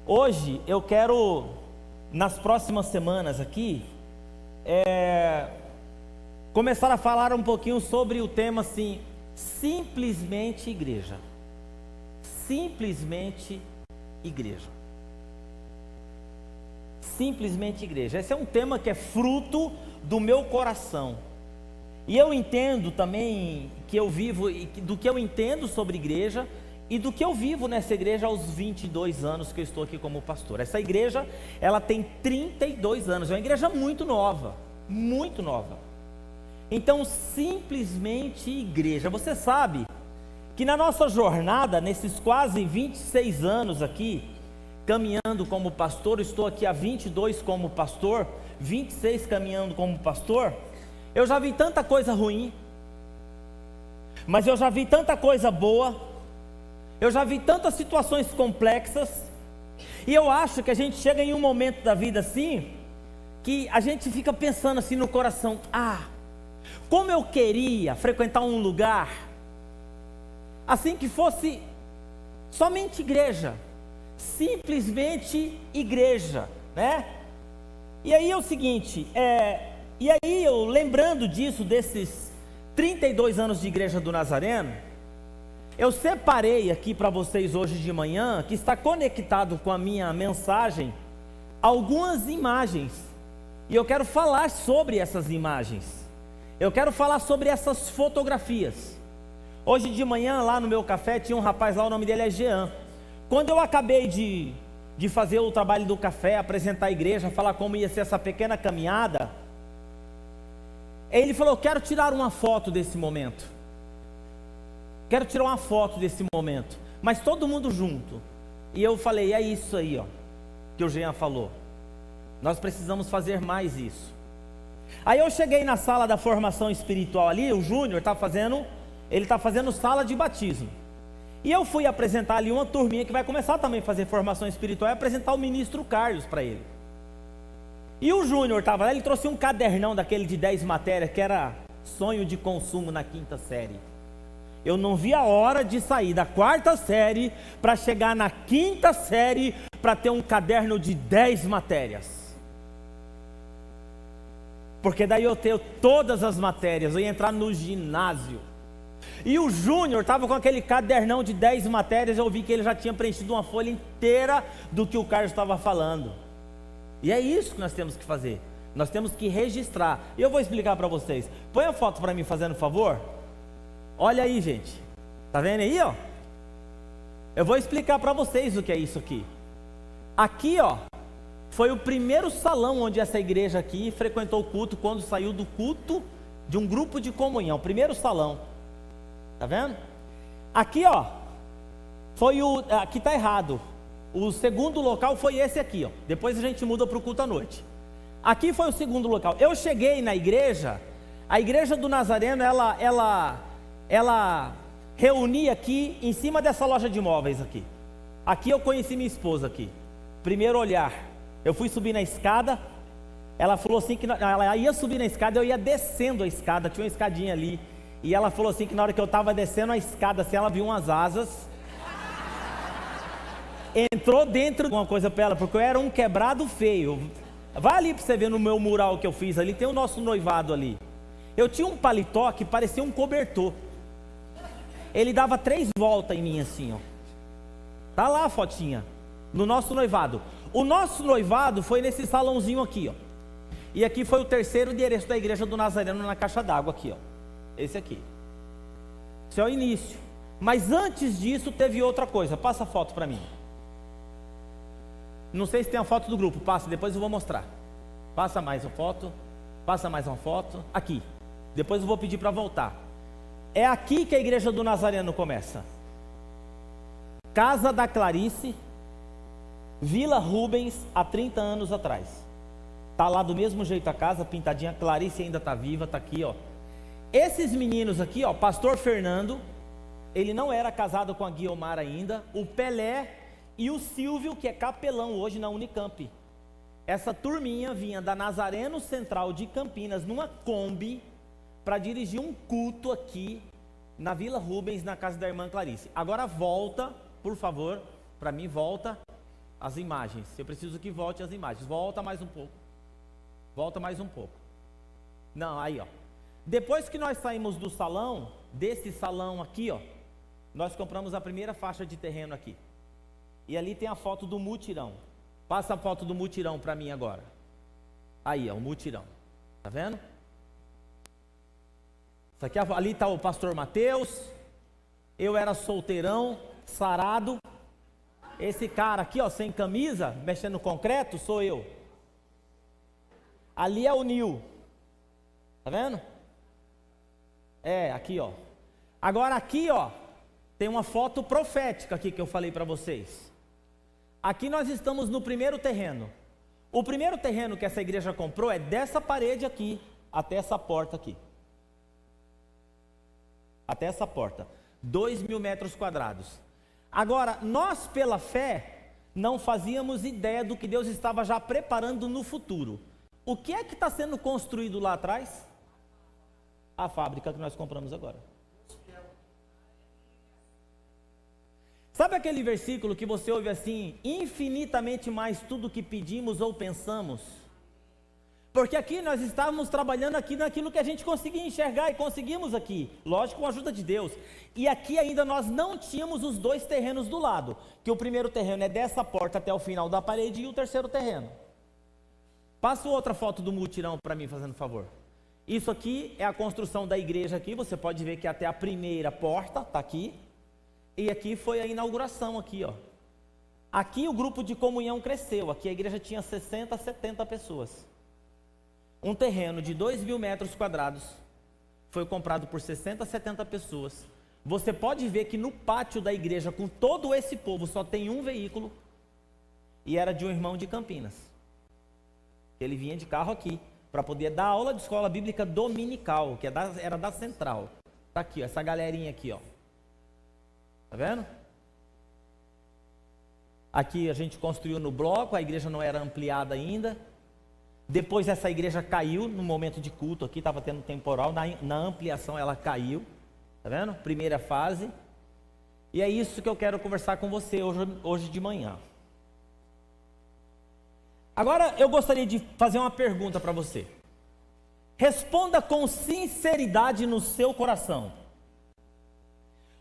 Hoje eu quero, nas próximas semanas aqui, começar a falar um pouquinho sobre o tema assim, simplesmente igreja. Simplesmente igreja. Simplesmente igreja. Esse é um tema que é fruto do meu coração. E eu entendo também que eu vivo, do que eu entendo sobre igreja e do que eu vivo nessa igreja aos 22 anos que eu estou aqui como pastor. Essa igreja, ela tem 32 anos, é uma igreja muito nova, muito nova. Então, simplesmente igreja. Você sabe que na nossa jornada, nesses quase 26 anos aqui, caminhando como pastor, estou aqui há 22 como pastor, 26 caminhando como pastor, eu já vi tanta coisa ruim, mas eu já vi tanta coisa boa, eu já vi tantas situações complexas, e eu acho que a gente chega em um momento da vida assim, que a gente fica pensando assim no coração, como eu queria frequentar um lugar, assim que fosse somente igreja, simplesmente igreja, né? E aí é o seguinte, e aí eu lembrando disso, desses 32 anos de Igreja do Nazareno, eu separei aqui para vocês hoje de manhã, que está conectado com a minha mensagem, algumas imagens, e eu quero falar sobre essas imagens, eu quero falar sobre essas fotografias. Hoje de manhã lá no meu café tinha um rapaz lá, o nome dele é Jean. Quando eu acabei de fazer o trabalho do café, apresentar a igreja, falar como ia ser essa pequena caminhada, ele falou, eu quero tirar uma foto desse momento, quero tirar uma foto desse momento, mas todo mundo junto. E eu falei, é isso aí, que o Jean falou, nós precisamos fazer mais isso. Aí eu cheguei na sala da formação espiritual ali, o Júnior ele está fazendo sala de batismo, e eu fui apresentar ali uma turminha que vai começar também a fazer formação espiritual, e apresentar o ministro Carlos para ele. E o Júnior estava lá, ele trouxe um cadernão daquele de 10 matérias, que era sonho de consumo na 5ª série. Eu não vi a hora de sair da 4ª série, para chegar na 5ª série, para ter um caderno de 10 matérias. Porque daí eu tenho todas as matérias, eu ia entrar no ginásio. E o Júnior estava com aquele cadernão de 10 matérias, eu vi que ele já tinha preenchido uma folha inteira do que o Carlos estava falando. E é isso que nós temos que fazer, nós temos que registrar. E eu vou explicar para vocês. Põe a foto para mim, fazendo favor. Olha aí, gente, tá vendo aí, Eu vou explicar para vocês o que é isso aqui. Aqui, foi o primeiro salão onde essa igreja aqui frequentou o culto, quando saiu do culto de um grupo de comunhão, primeiro salão. Tá vendo? Aqui, foi aqui tá errado. O segundo local foi esse aqui, Depois a gente muda para o culto à noite. Aqui foi o segundo local. Eu cheguei na igreja, a igreja do Nazareno, ela reunia aqui em cima dessa loja de imóveis aqui. Aqui eu conheci minha esposa aqui. Primeiro olhar. Eu fui subir na escada. Ela falou assim que ela ia subir na escada, eu ia descendo a escada, tinha uma escadinha ali. E ela falou assim que na hora que eu estava descendo a escada, assim, ela viu umas asas. Entrou dentro de uma coisa para ela, porque eu era um quebrado feio. Vai ali para você ver no meu mural que eu fiz ali, tem o nosso noivado ali. Eu tinha um paletó que parecia um cobertor. Ele dava 3 voltas em mim assim, Tá lá a fotinha, no nosso noivado. O nosso noivado foi nesse salãozinho aqui, E aqui foi o terceiro endereço da igreja do Nazareno, na caixa d'água aqui, Esse aqui. Esse é o início. Mas antes disso teve outra coisa. Passa a foto para mim. Não sei se tem a foto do grupo. Passa, depois eu vou mostrar. Passa mais uma foto. Passa mais uma foto. Aqui. Depois eu vou pedir para voltar. É aqui que a igreja do Nazareno começa. Casa da Clarice, Vila Rubens, há 30 anos atrás. Tá lá do mesmo jeito a casa, pintadinha. Clarice ainda está viva, está aqui, Esses meninos aqui, pastor Fernando, ele não era casado com a Guiomar ainda, o Pelé e o Silvio, que é capelão hoje na Unicamp. Essa turminha vinha da Nazareno Central de Campinas, numa Kombi, para dirigir um culto aqui na Vila Rubens, na casa da irmã Clarice. Agora volta, por favor, para mim volta. as imagens. Eu preciso que volte as imagens. Volta mais um pouco. Volta mais um pouco. Não, aí ó. Depois que nós saímos do salão, desse salão aqui ó, nós compramos a primeira faixa de terreno aqui. E ali tem a foto do mutirão. Passa a foto do mutirão para mim agora. Aí ó, o mutirão. Tá vendo? Isso aqui, ali está o pastor Mateus. Eu era solteirão, sarado. Esse cara aqui ó, sem camisa, mexendo no concreto, sou eu. Ali é o Nil. Tá vendo? É, aqui ó. Agora aqui ó, tem uma foto profética aqui que eu falei para vocês. Aqui nós estamos no primeiro terreno. O primeiro terreno que essa igreja comprou é dessa parede aqui até essa porta aqui. Até essa porta. 2.000 metros quadrados. Agora, nós pela fé não fazíamos ideia do que Deus estava já preparando no futuro. O que é que está sendo construído lá atrás? A fábrica que nós compramos agora. Sabe aquele versículo que você ouve assim, infinitamente mais tudo que pedimos ou pensamos? Porque aqui nós estávamos trabalhando aqui naquilo que a gente conseguia enxergar e conseguimos aqui, lógico, com a ajuda de Deus. E aqui ainda nós não tínhamos os dois terrenos do lado, que o primeiro terreno é dessa porta até o final da parede e o terceiro terreno. Passa outra foto do mutirão para mim, fazendo favor. Isso aqui é a construção da igreja aqui, você pode ver que até a primeira porta está aqui. E aqui foi a inauguração aqui, ó. Aqui o grupo de comunhão cresceu, aqui a igreja tinha 60, 70 pessoas. Um terreno de 2.000 metros quadrados foi comprado por 60, 70 pessoas. Você pode ver que no pátio da igreja, com todo esse povo, só tem um veículo. E era de um irmão de Campinas. Ele vinha de carro aqui, para poder dar aula de escola bíblica dominical, que era da central. Tá aqui, ó, essa galerinha aqui, ó. Tá vendo? Aqui a gente construiu no bloco, a igreja não era ampliada ainda. Depois essa igreja caiu no momento de culto aqui, estava tendo temporal, na ampliação ela caiu. Tá vendo? Primeira fase. E é isso que eu quero conversar com você hoje de manhã. Agora eu gostaria de fazer uma pergunta para você. Responda com sinceridade no seu coração.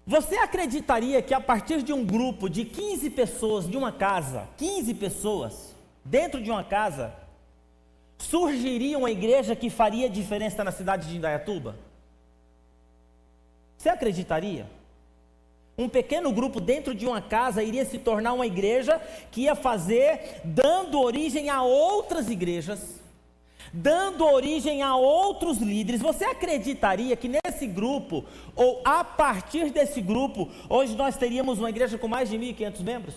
Você acreditaria que a partir de um grupo de 15 pessoas de uma casa, 15 pessoas dentro de uma casa, surgiria uma igreja que faria diferença na cidade de Indaiatuba? Você acreditaria? Um pequeno grupo dentro de uma casa iria se tornar uma igreja que ia fazer, dando origem a outras igrejas, dando origem a outros líderes. Você acreditaria que nesse grupo, ou a partir desse grupo, hoje nós teríamos uma igreja com mais de 1.500 membros?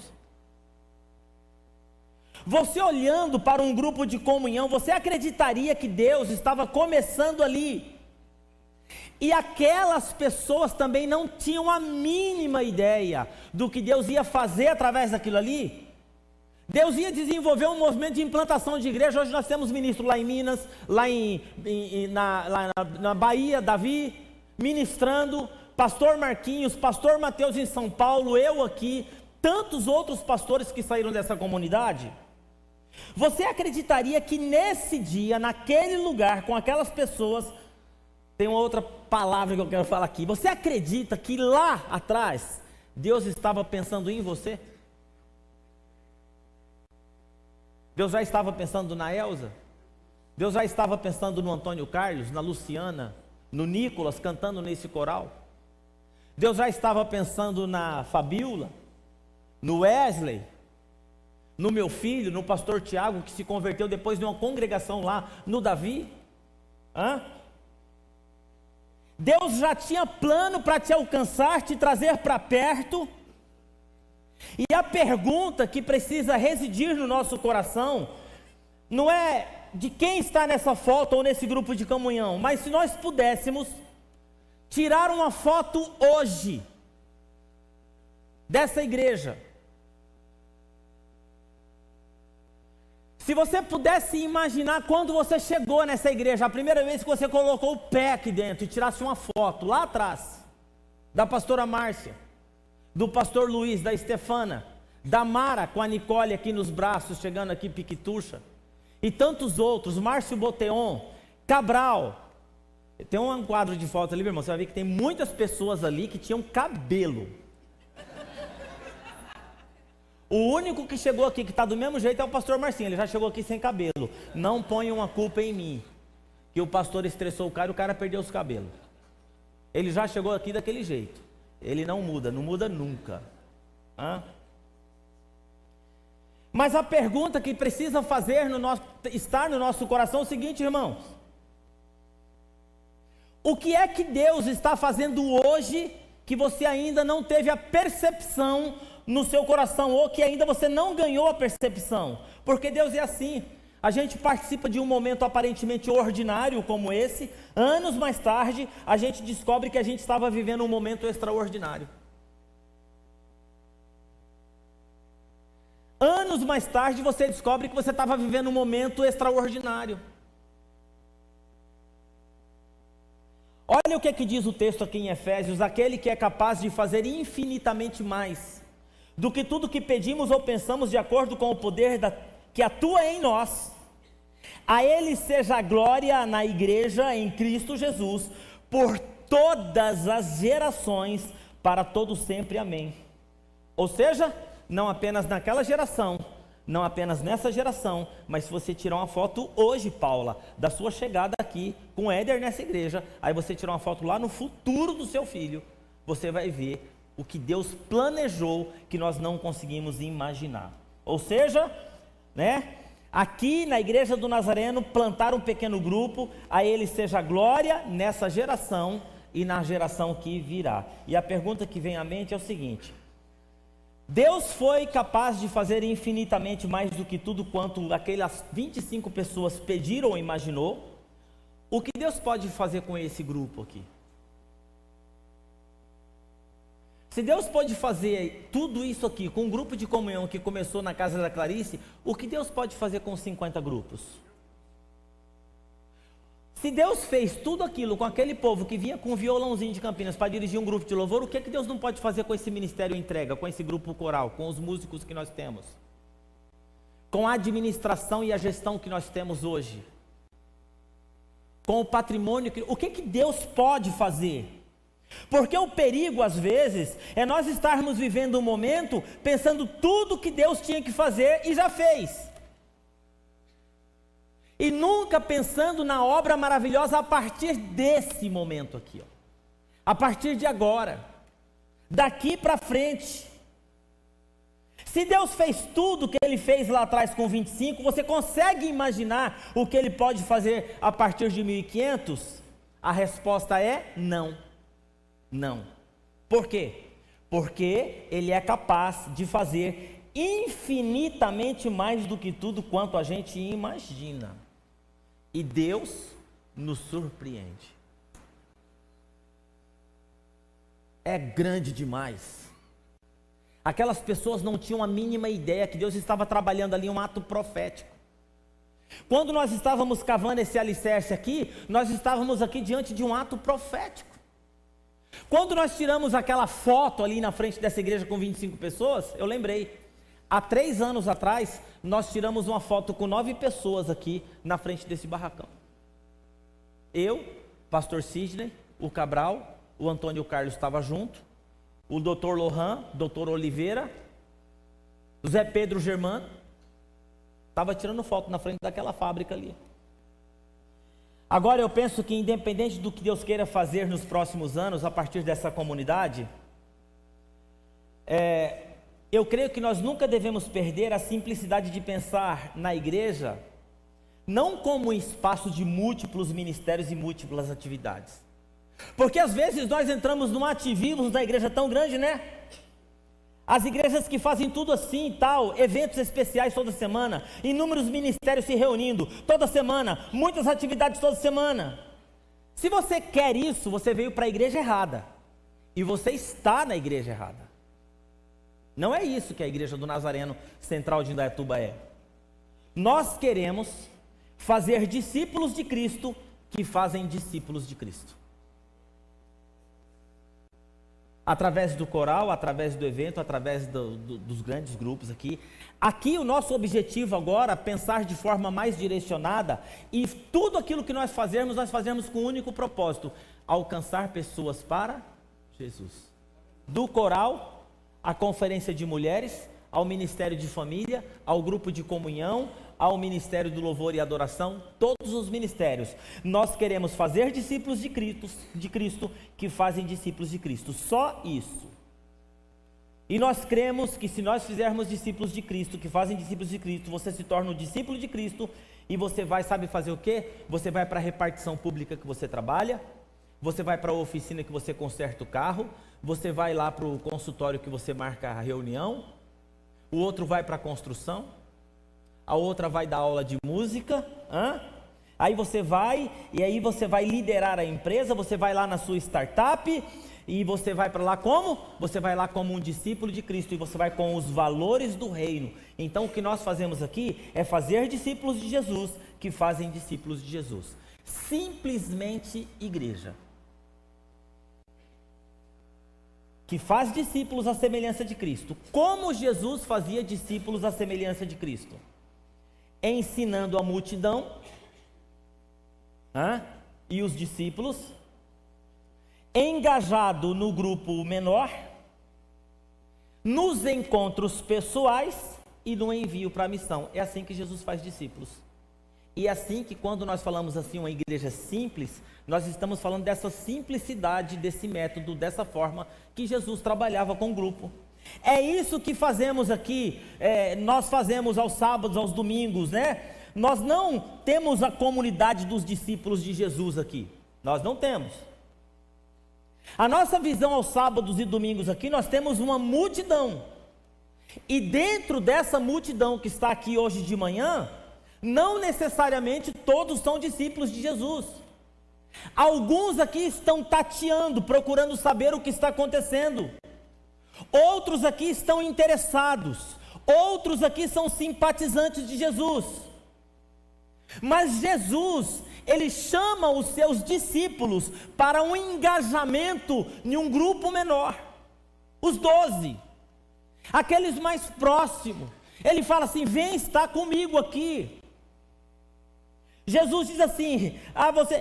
Você olhando para um grupo de comunhão, você acreditaria que Deus estava começando ali? E aquelas pessoas também não tinham a mínima ideia do que Deus ia fazer através daquilo ali? Deus ia desenvolver um movimento de implantação de igreja. Hoje nós temos ministro lá em Minas, lá na Bahia, Davi, ministrando, pastor Marquinhos, pastor Mateus em São Paulo, eu aqui, tantos outros pastores que saíram dessa comunidade. Você acreditaria que nesse dia, naquele lugar, com aquelas pessoas, tem uma outra palavra que eu quero falar aqui, você acredita que lá atrás, Deus estava pensando em você? Deus já estava pensando na Elza? Deus já estava pensando no Antônio Carlos, na Luciana, no Nicolas cantando nesse coral? Deus já estava pensando na Fabiola, no Wesley, no meu filho, no pastor Tiago, que se converteu depois de uma congregação lá, no Davi? Deus já tinha plano para te alcançar, te trazer para perto. E a pergunta que precisa residir no nosso coração não é de quem está nessa foto ou nesse grupo de comunhão, mas se nós pudéssemos tirar uma foto hoje dessa igreja, se você pudesse imaginar quando você chegou nessa igreja, a primeira vez que você colocou o pé aqui dentro e tirasse uma foto lá atrás, da pastora Márcia, do pastor Luiz, da Estefana, Damara com a Nicole aqui nos braços, chegando aqui, piquitucha, e tantos outros, Márcio Boteon, Cabral. Tem um quadro de foto ali, meu irmão, você vai ver que tem muitas pessoas ali que tinham cabelo. O único que chegou aqui que está do mesmo jeito é o pastor Marcinho, ele já chegou aqui sem cabelo. Não ponham a culpa em mim, que o pastor estressou o cara e o cara perdeu os cabelos. Ele já chegou aqui daquele jeito. Ele não muda nunca. Mas a pergunta que precisa fazer estar no nosso coração é o seguinte, irmãos: o que é que Deus está fazendo hoje que você ainda não teve a percepção no seu coração, ou que ainda você não ganhou a percepção? Porque Deus é assim. A gente participa de um momento aparentemente ordinário como esse, anos mais tarde a gente descobre que a gente estava vivendo um momento extraordinário. Anos mais tarde você descobre que você estava vivendo um momento extraordinário. Olha o que diz o texto aqui em Efésios: aquele que é capaz de fazer infinitamente mais do que tudo que pedimos ou pensamos, de acordo com o poder que atua em nós. A Ele seja a glória na igreja em Cristo Jesus, por todas as gerações, para todo sempre. Amém. Ou seja, não apenas naquela geração, não apenas nessa geração, mas se você tirar uma foto hoje, Paula, da sua chegada aqui com o Éder nessa igreja, aí você tirar uma foto lá no futuro do seu filho, você vai ver o que Deus planejou que nós não conseguimos imaginar. Ou seja, aqui na igreja do Nazareno, plantar um pequeno grupo, a Ele seja a glória nessa geração e na geração que virá. E a pergunta que vem à mente é o seguinte: Deus foi capaz de fazer infinitamente mais do que tudo quanto aquelas 25 pessoas pediram ou imaginou. O que Deus pode fazer com esse grupo aqui? Se Deus pode fazer tudo isso aqui com um grupo de comunhão que começou na casa da Clarice, o que Deus pode fazer com 50 grupos? Se Deus fez tudo aquilo com aquele povo que vinha com um violãozinho de Campinas para dirigir um grupo de louvor, o que Deus não pode fazer com esse ministério entrega, com esse grupo coral, com os músicos que nós temos, com a administração e a gestão que nós temos hoje, com o patrimônio, o que Deus pode fazer? Porque o perigo às vezes é nós estarmos vivendo um momento pensando tudo que Deus tinha que fazer e já fez, e nunca pensando na obra maravilhosa a partir desse momento aqui, a partir de agora, daqui para frente. Se Deus fez tudo que Ele fez lá atrás com 25, você consegue imaginar o que Ele pode fazer a partir de 1500? A resposta é não. Não. Por quê? Porque Ele é capaz de fazer infinitamente mais do que tudo quanto a gente imagina. E Deus nos surpreende. É grande demais. Aquelas pessoas não tinham a mínima ideia que Deus estava trabalhando ali um ato profético. Quando nós estávamos cavando esse alicerce aqui, nós estávamos aqui diante de um ato profético. Quando nós tiramos aquela foto ali na frente dessa igreja com 25 pessoas, eu lembrei, há 3 anos atrás, nós tiramos uma foto com 9 pessoas aqui na frente desse barracão. Eu, pastor Sidney, o Cabral, o Antônio Carlos estava junto, o doutor Lohan, doutor Oliveira, o Zé Pedro Germano, estava tirando foto na frente daquela fábrica ali. Agora eu penso que independente do que Deus queira fazer nos próximos anos, a partir dessa comunidade, eu creio que nós nunca devemos perder a simplicidade de pensar na igreja, não como um espaço de múltiplos ministérios e múltiplas atividades. Porque às vezes nós entramos num ativismo da igreja tão grande, As igrejas que fazem tudo assim e tal, eventos especiais toda semana, inúmeros ministérios se reunindo toda semana, muitas atividades toda semana. Se você quer isso, você veio para a igreja errada, e você está na igreja errada. Não é isso que a igreja do Nazareno Central de Indaiatuba é. Nós queremos fazer discípulos de Cristo que fazem discípulos de Cristo. através do coral, através do evento, através dos grandes grupos aqui. Aqui o nosso objetivo agora é pensar de forma mais direcionada, e tudo aquilo que nós fazemos com um único propósito: alcançar pessoas para Jesus. Do coral, à conferência de mulheres, ao ministério de família, ao grupo de comunhão, ao ministério do louvor e adoração, todos os ministérios. Nós queremos fazer discípulos de Cristo que fazem discípulos de Cristo, só isso. E nós cremos que se nós fizermos discípulos de Cristo que fazem discípulos de Cristo, você se torna um discípulo de Cristo e você vai, sabe fazer o quê? Você vai para a repartição pública que você trabalha, você vai para a oficina que você conserta o carro, você vai lá para o consultório que você marca a reunião, o outro vai para a construção, a outra vai dar aula de música, aí você vai, e aí você vai liderar a empresa, você vai lá na sua startup, e você vai para lá como? Você vai lá como um discípulo de Cristo, e você vai com os valores do reino. Então o que nós fazemos aqui é fazer discípulos de Jesus que fazem discípulos de Jesus. Simplesmente igreja. Que faz discípulos à semelhança de Cristo. Como Jesus fazia discípulos à semelhança de Cristo? Ensinando a multidão e os discípulos, engajado no grupo menor, nos encontros pessoais e no envio para a missão. É assim que Jesus faz discípulos. E é assim que, quando nós falamos assim, uma igreja simples, nós estamos falando dessa simplicidade, desse método, dessa forma que Jesus trabalhava com o grupo. É isso que fazemos aqui, nós fazemos aos sábados, aos domingos, né? Nós não temos a comunidade dos discípulos de Jesus aqui, nós não temos. A nossa visão aos sábados e domingos aqui, nós temos uma multidão, e dentro dessa multidão que está aqui hoje de manhã, não necessariamente todos são discípulos de Jesus. Alguns aqui estão tateando, procurando saber o que está acontecendo. Outros aqui estão interessados, outros aqui são simpatizantes de Jesus. Mas Jesus, ele chama os seus discípulos para um engajamento em um grupo menor, os 12, aqueles mais próximos. Ele fala assim: vem estar comigo aqui. Jesus diz assim: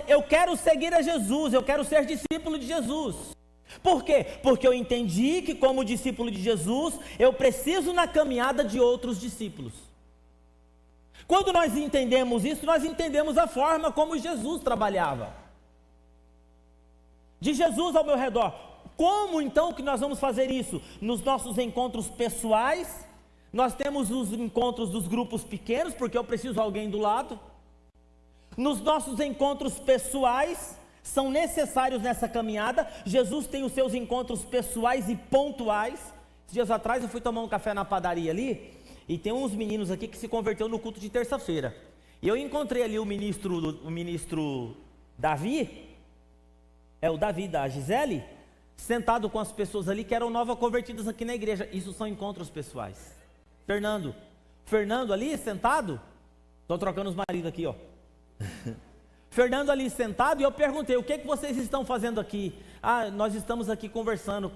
eu quero seguir a Jesus, eu quero ser discípulo de Jesus. Por quê? Porque eu entendi que, como discípulo de Jesus, eu preciso na caminhada de outros discípulos. Quando nós entendemos isso, nós entendemos a forma como Jesus trabalhava. De Jesus ao meu redor. Como então que nós vamos fazer isso? Nos nossos encontros pessoais, nós temos os encontros dos grupos pequenos, porque eu preciso de alguém do lado. Nos nossos encontros pessoais, são necessários nessa caminhada. Jesus tem os seus encontros pessoais e pontuais. Dias atrás eu fui tomar um café na padaria ali, e tem uns meninos aqui que se converteu no culto de terça-feira. E eu encontrei ali o ministro Davi, o Davi da Gisele, sentado com as pessoas ali que eram novas convertidas aqui na igreja. Isso são encontros pessoais. Fernando ali sentado, estou trocando os maridos aqui, ó. Fernando ali sentado, e eu perguntei: o que vocês estão fazendo aqui? Nós estamos aqui conversando,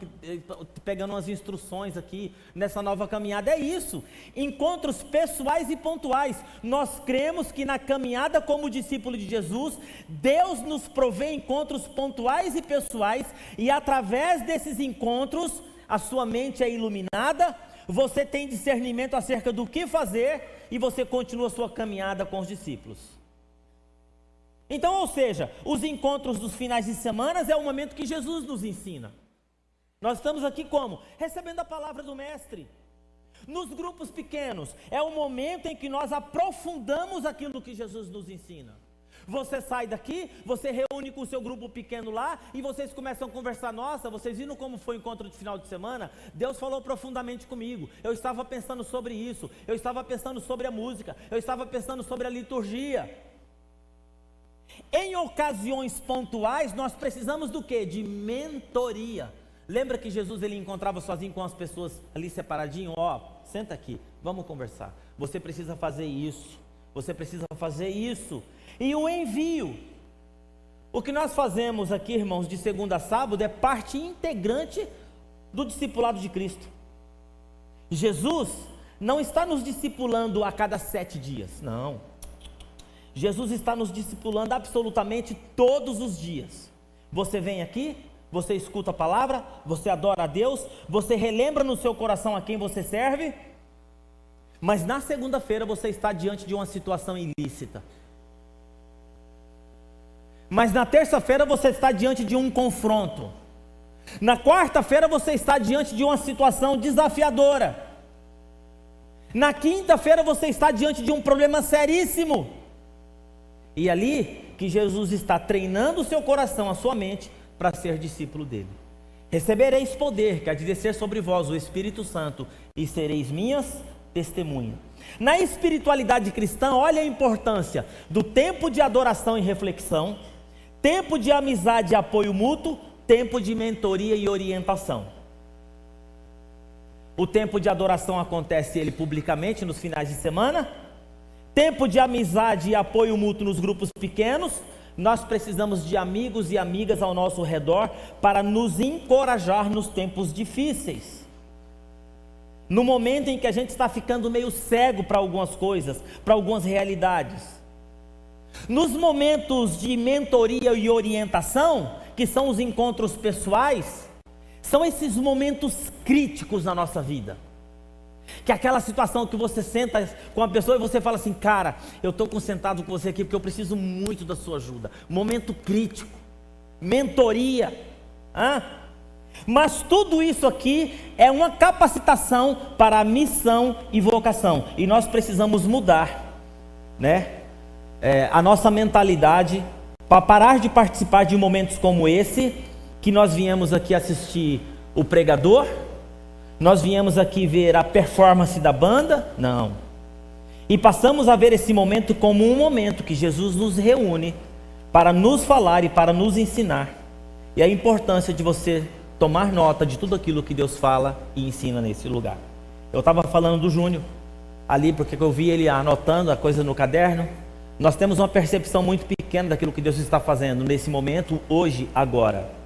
pegando umas instruções aqui nessa nova caminhada. É isso, encontros pessoais e pontuais. Nós cremos que na caminhada como discípulo de Jesus, Deus nos provê encontros pontuais e pessoais, e através desses encontros, a sua mente é iluminada, você tem discernimento acerca do que fazer, e você continua a sua caminhada com os discípulos. Então, ou seja, os encontros dos finais de semana é o momento que Jesus nos ensina. Nós estamos aqui como? Recebendo a palavra do Mestre. Nos grupos pequenos, é o momento em que nós aprofundamos aquilo que Jesus nos ensina. Você sai daqui, você reúne com o seu grupo pequeno lá, e vocês começam a conversar: nossa, vocês viram como foi o encontro de final de semana? Deus falou profundamente comigo, eu estava pensando sobre isso, eu estava pensando sobre a música, eu estava pensando sobre a liturgia. Em ocasiões pontuais, nós precisamos do quê? De mentoria. Lembra que Jesus, ele encontrava sozinho com as pessoas ali separadinho? Senta aqui, vamos conversar. Você precisa fazer isso, você precisa fazer isso. E o envio. O que nós fazemos aqui, irmãos, de segunda a sábado, é parte integrante do discipulado de Cristo. Jesus não está nos discipulando a cada 7 dias, não. Jesus está nos discipulando absolutamente todos os dias. Você vem aqui, você escuta a palavra, você adora a Deus, você relembra no seu coração a quem você serve, mas na segunda-feira você está diante de uma situação ilícita. Mas na terça-feira você está diante de um confronto. Na quarta-feira você está diante de uma situação desafiadora. Na quinta-feira você está diante de um problema seríssimo. E ali que Jesus está treinando o seu coração, a sua mente, para ser discípulo dele. Recebereis poder, que há de descer sobre vós o Espírito Santo, e sereis minhas testemunhas. Na espiritualidade cristã, olha a importância do tempo de adoração e reflexão, tempo de amizade e apoio mútuo, tempo de mentoria e orientação. O tempo de adoração acontece ele publicamente nos finais de semana. Tempo de amizade e apoio mútuo nos grupos pequenos. Nós precisamos de amigos e amigas ao nosso redor para nos encorajar nos tempos difíceis. No momento em que a gente está ficando meio cego para algumas coisas, para algumas realidades. Nos momentos de mentoria e orientação, que são os encontros pessoais, são esses momentos críticos na nossa vida. Que é aquela situação que você senta com a pessoa e você fala assim: cara, eu estou concentrado com você aqui porque eu preciso muito da sua ajuda. Momento crítico, mentoria. Mas tudo isso aqui é uma capacitação para a missão e vocação. E nós precisamos mudar, né? A nossa mentalidade para parar de participar de momentos como esse, que nós viemos aqui assistir o pregador. Nós viemos aqui ver a performance da banda? Não. E passamos a ver esse momento como um momento que Jesus nos reúne para nos falar e para nos ensinar. E a importância de você tomar nota de tudo aquilo que Deus fala e ensina nesse lugar. Eu estava falando do Júnior ali, porque eu vi ele anotando a coisa no caderno. Nós temos uma percepção muito pequena daquilo que Deus está fazendo nesse momento, hoje, agora.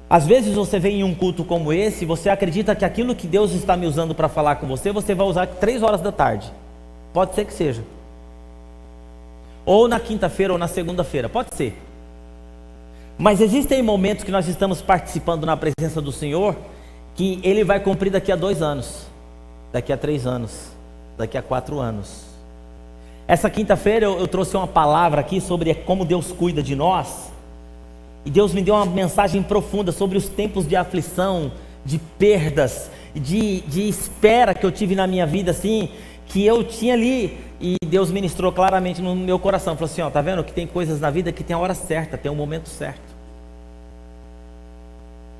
Às vezes você vem em um culto como esse, você acredita que aquilo que Deus está me usando para falar com você, você vai usar 3 horas da tarde. Pode ser que seja. Ou na quinta-feira ou na segunda-feira, pode ser. Mas existem momentos que nós estamos participando na presença do Senhor, que Ele vai cumprir daqui a 2 anos, daqui a 3 anos, daqui a 4 anos. Essa quinta-feira eu trouxe uma palavra aqui sobre como Deus cuida de nós. E Deus me deu uma mensagem profunda sobre os tempos de aflição, de perdas, de espera que eu tive na minha vida, assim, que eu tinha ali. E Deus ministrou claramente no meu coração. Falou assim: ó, tá vendo que tem coisas na vida que tem a hora certa, tem o momento certo.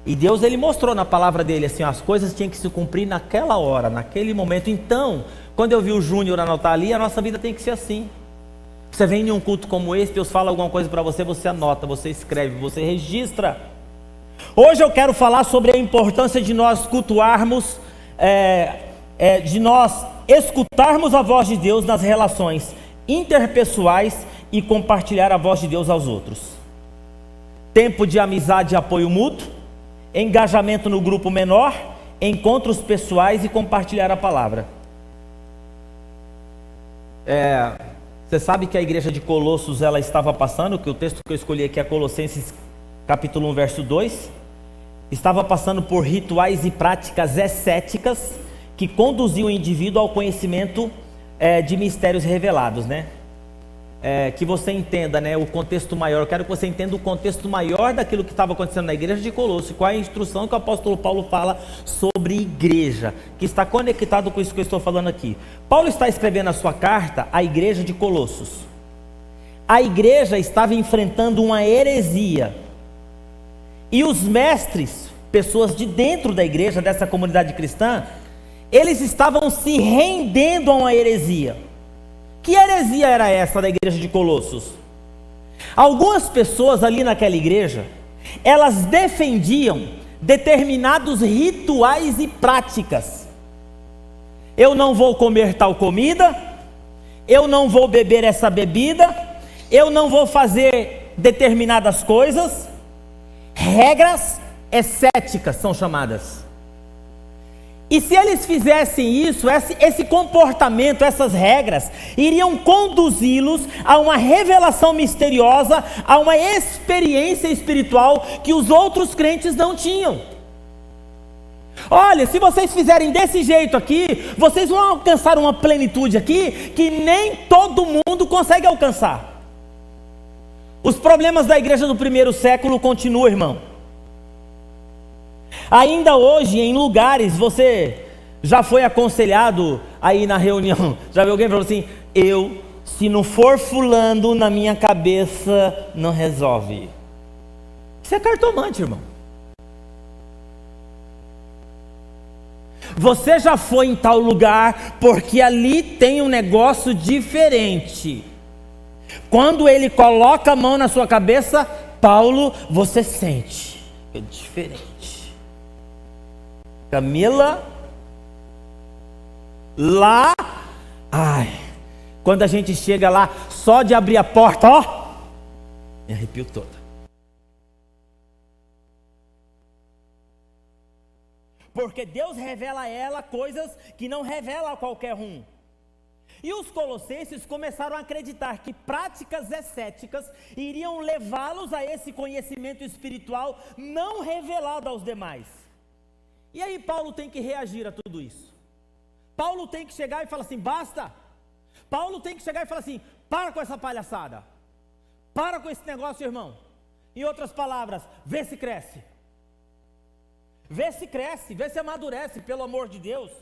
E Deus, Ele mostrou na palavra dele, assim, ó, as coisas tinham que se cumprir naquela hora, naquele momento. Então, quando eu vi o Júnior anotar ali, a nossa vida tem que ser assim. Você vem em um culto como esse, Deus fala alguma coisa para você, você anota, você escreve, você registra. Hoje eu quero falar sobre a importância de nós cultuarmos, de nós escutarmos a voz de Deus nas relações interpessoais e compartilhar a voz de Deus aos outros. Tempo de amizade e apoio mútuo, engajamento no grupo menor, encontros pessoais e compartilhar a palavra. Você sabe que a igreja de Colossos, ela estava passando, que o texto que eu escolhi aqui é Colossenses capítulo 1, verso 2, estava passando por rituais e práticas ascéticas que conduziam o indivíduo ao conhecimento de mistérios revelados, né? Que você entenda, né, o contexto maior. Eu quero que você entenda o contexto maior daquilo que estava acontecendo na igreja de Colossos, qual é a instrução que o apóstolo Paulo fala sobre igreja, que está conectado com isso que eu estou falando aqui. Paulo está escrevendo a sua carta à igreja de Colossos. A igreja estava enfrentando uma heresia, e os mestres, pessoas de dentro da igreja, dessa comunidade cristã, eles estavam se rendendo a uma heresia. Que heresia era essa da igreja de Colossos? Algumas pessoas ali naquela igreja, elas defendiam determinados rituais e práticas. Eu não vou comer tal comida, eu não vou beber essa bebida, eu não vou fazer determinadas coisas. regras ascéticas são chamadas. E se eles fizessem isso, esse comportamento, essas regras, iriam conduzi-los a uma revelação misteriosa, a uma experiência espiritual que os outros crentes não tinham. Olha, se vocês fizerem desse jeito aqui, vocês vão alcançar uma plenitude aqui que nem todo mundo consegue alcançar. Os problemas da igreja do primeiro século continuam, irmão. Ainda hoje, em lugares, você já foi aconselhado aí na reunião, já viu alguém falando assim, se não for fulano na minha cabeça, não resolve. Isso é cartomante, irmão. Você já foi em tal lugar, porque ali tem um negócio diferente. Quando ele coloca a mão na sua cabeça, Paulo, você sente, é diferente. Camila, lá, quando a gente chega lá, só de abrir a porta, me arrepio toda. Porque Deus revela a ela coisas que não revela a qualquer um. E os colossenses começaram a acreditar que práticas ascéticas iriam levá-los a esse conhecimento espiritual não revelado aos demais. E aí Paulo tem que reagir a tudo isso. Paulo tem que chegar e falar assim, basta. Paulo tem que chegar e falar assim, para com essa palhaçada. Para com esse negócio, irmão. Em outras palavras, vê se cresce. Vê se cresce, vê se amadurece, pelo amor de Deus.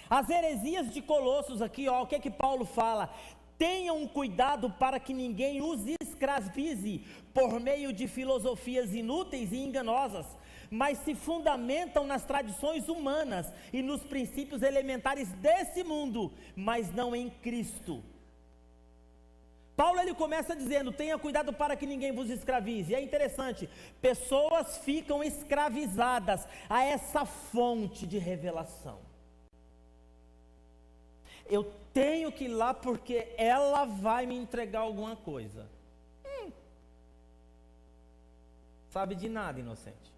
As heresias de Colossos aqui, o que é que Paulo fala? Tenham cuidado para que ninguém os escravize por meio de filosofias inúteis e enganosas, mas se fundamentam nas tradições humanas e nos princípios elementares desse mundo, mas não em Cristo. Paulo ele começa dizendo, tenha cuidado para que ninguém vos escravize. E é interessante, pessoas ficam escravizadas a essa fonte de revelação. Eu tenho que ir lá porque ela vai me entregar alguma coisa. Sabe de nada, inocente.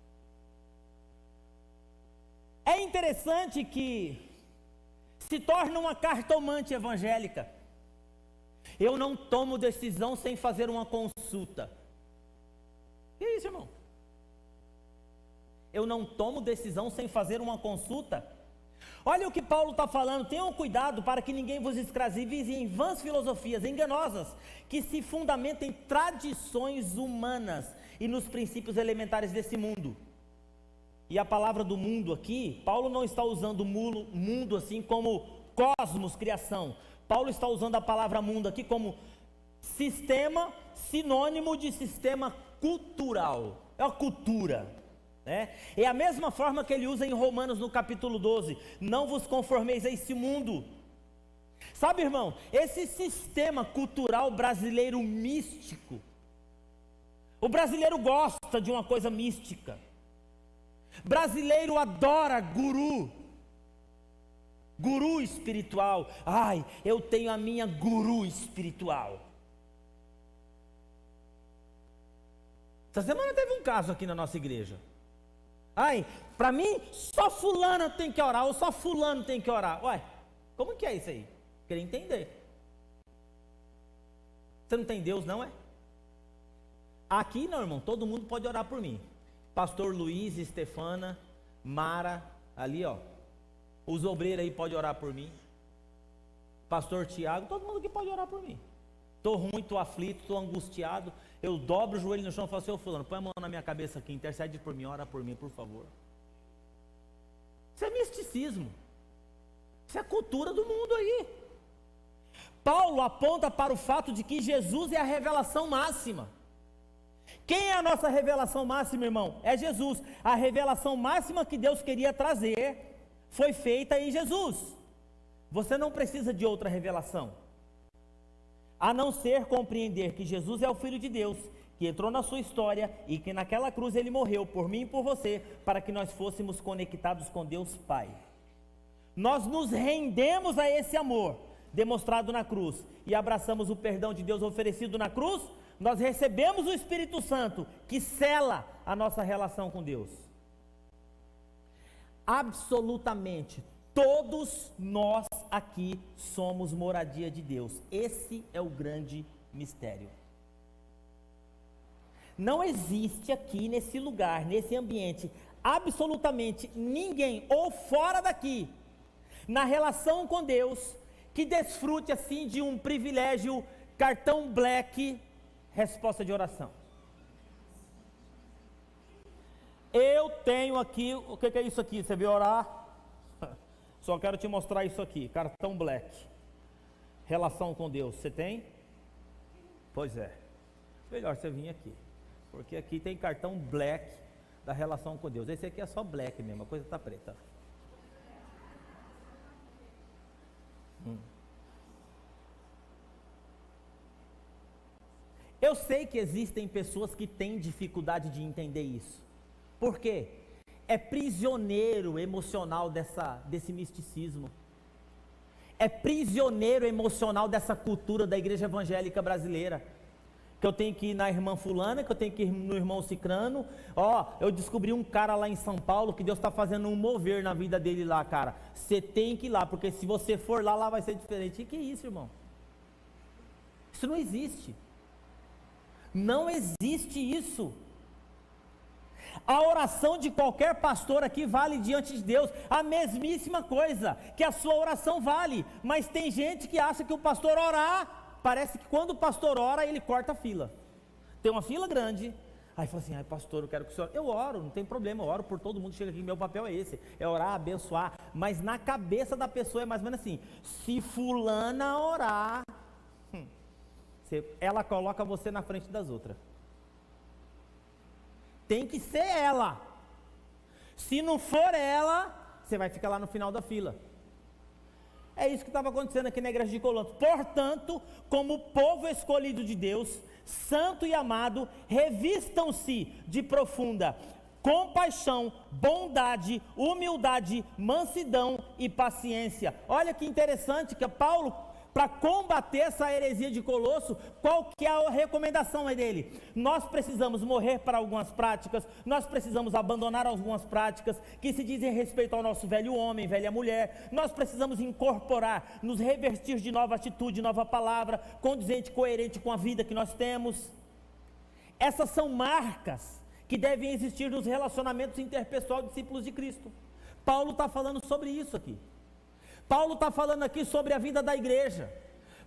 É interessante que se torna uma cartomante evangélica. Eu não tomo decisão sem fazer uma consulta. Que isso, irmão? Eu não tomo decisão sem fazer uma consulta. Olha o que Paulo está falando, tenham cuidado para que ninguém vos escravize em vãs filosofias enganosas, que se fundamentem em tradições humanas e nos princípios elementares desse mundo. E a palavra do mundo aqui, Paulo não está usando mundo assim como cosmos, criação. Paulo está usando a palavra mundo aqui como sistema, sinônimo de sistema cultural. É uma cultura. É a mesma forma que ele usa em Romanos no capítulo 12, não vos conformeis a esse mundo. Sabe, irmão, esse sistema cultural brasileiro místico, o brasileiro gosta de uma coisa mística, brasileiro adora guru espiritual. Eu tenho a minha guru espiritual. Essa semana teve um caso aqui na nossa igreja. Para mim, só fulano tem que orar, ou só fulano tem que orar. Como que é isso aí? Queria entender. Você não tem Deus, não é? Aqui não, irmão, todo mundo pode orar por mim. Pastor Luiz, Estefana, Mara, ali os obreiros aí podem orar por mim. Pastor Tiago, todo mundo aqui pode orar por mim. Estou ruim, estou aflito, estou angustiado. Eu dobro o joelho no chão e falo, Senhor fulano, põe a mão na minha cabeça aqui, intercede por mim, ora por mim, por favor. Isso é misticismo. Isso é a cultura do mundo aí. Paulo aponta para o fato de que Jesus é a revelação máxima. Quem é a nossa revelação máxima, irmão? É Jesus. A revelação máxima que Deus queria trazer foi feita em Jesus. Você não precisa de outra revelação, a não ser compreender que Jesus é o Filho de Deus, que entrou na sua história e que naquela cruz ele morreu por mim e por você, para que nós fôssemos conectados com Deus Pai. Nós nos rendemos a esse amor demonstrado na cruz e abraçamos o perdão de Deus oferecido na cruz, Nós recebemos o Espírito Santo, que sela a nossa relação com Deus. Absolutamente, todos nós aqui somos moradia de Deus. Esse é o grande mistério. Não existe aqui nesse lugar, nesse ambiente, absolutamente ninguém, ou fora daqui, na relação com Deus, que desfrute assim de um privilégio, cartão black, resposta de oração. Eu tenho aqui, o que é isso aqui? Você veio orar? Só quero te mostrar isso aqui, cartão black, relação com Deus. Você tem? Pois é, melhor você vir aqui, porque aqui tem cartão black da relação com Deus. Esse aqui é só black mesmo, a coisa está preta. Eu sei que existem pessoas que têm dificuldade de entender isso. Por quê? É prisioneiro emocional desse misticismo. É prisioneiro emocional dessa cultura da igreja evangélica brasileira. Que eu tenho que ir na irmã fulana, que eu tenho que ir no irmão cicrano. Eu descobri um cara lá em São Paulo, que Deus está fazendo um mover na vida dele lá, cara. Você tem que ir lá, porque se você for lá, lá vai ser diferente. E que isso, irmão? Isso não existe. Não existe isso. A oração de qualquer pastor aqui vale diante de Deus a mesmíssima coisa que a sua oração vale. Mas tem gente que acha que o pastor orar, parece que quando o pastor ora, ele corta a fila. Tem uma fila grande, aí fala assim: ai pastor, eu quero que o senhor... Eu oro, não tem problema, eu oro por todo mundo que chega aqui, meu papel é esse, é orar, abençoar. Mas na cabeça da pessoa é mais ou menos assim: se fulana orar, ela coloca você na frente das outras. Tem que ser ela. Se não for ela, você vai ficar lá no final da fila. É isso que estava acontecendo aqui na igreja de Colônia. Portanto, como povo escolhido de Deus, santo e amado, revistam-se de profunda compaixão, bondade, humildade, mansidão e paciência. Olha que interessante que Paulo, para combater essa heresia de Colosso, qual que é a recomendação dele? Nós precisamos morrer para algumas práticas, nós precisamos abandonar algumas práticas que se dizem respeito ao nosso velho homem, velha mulher. Nós precisamos incorporar, nos revestir de nova atitude, nova palavra, condizente, coerente com a vida que nós temos. Essas são marcas que devem existir nos relacionamentos interpessoais de discípulos de Cristo. Paulo está falando sobre isso aqui. Paulo está falando aqui sobre a vida da igreja.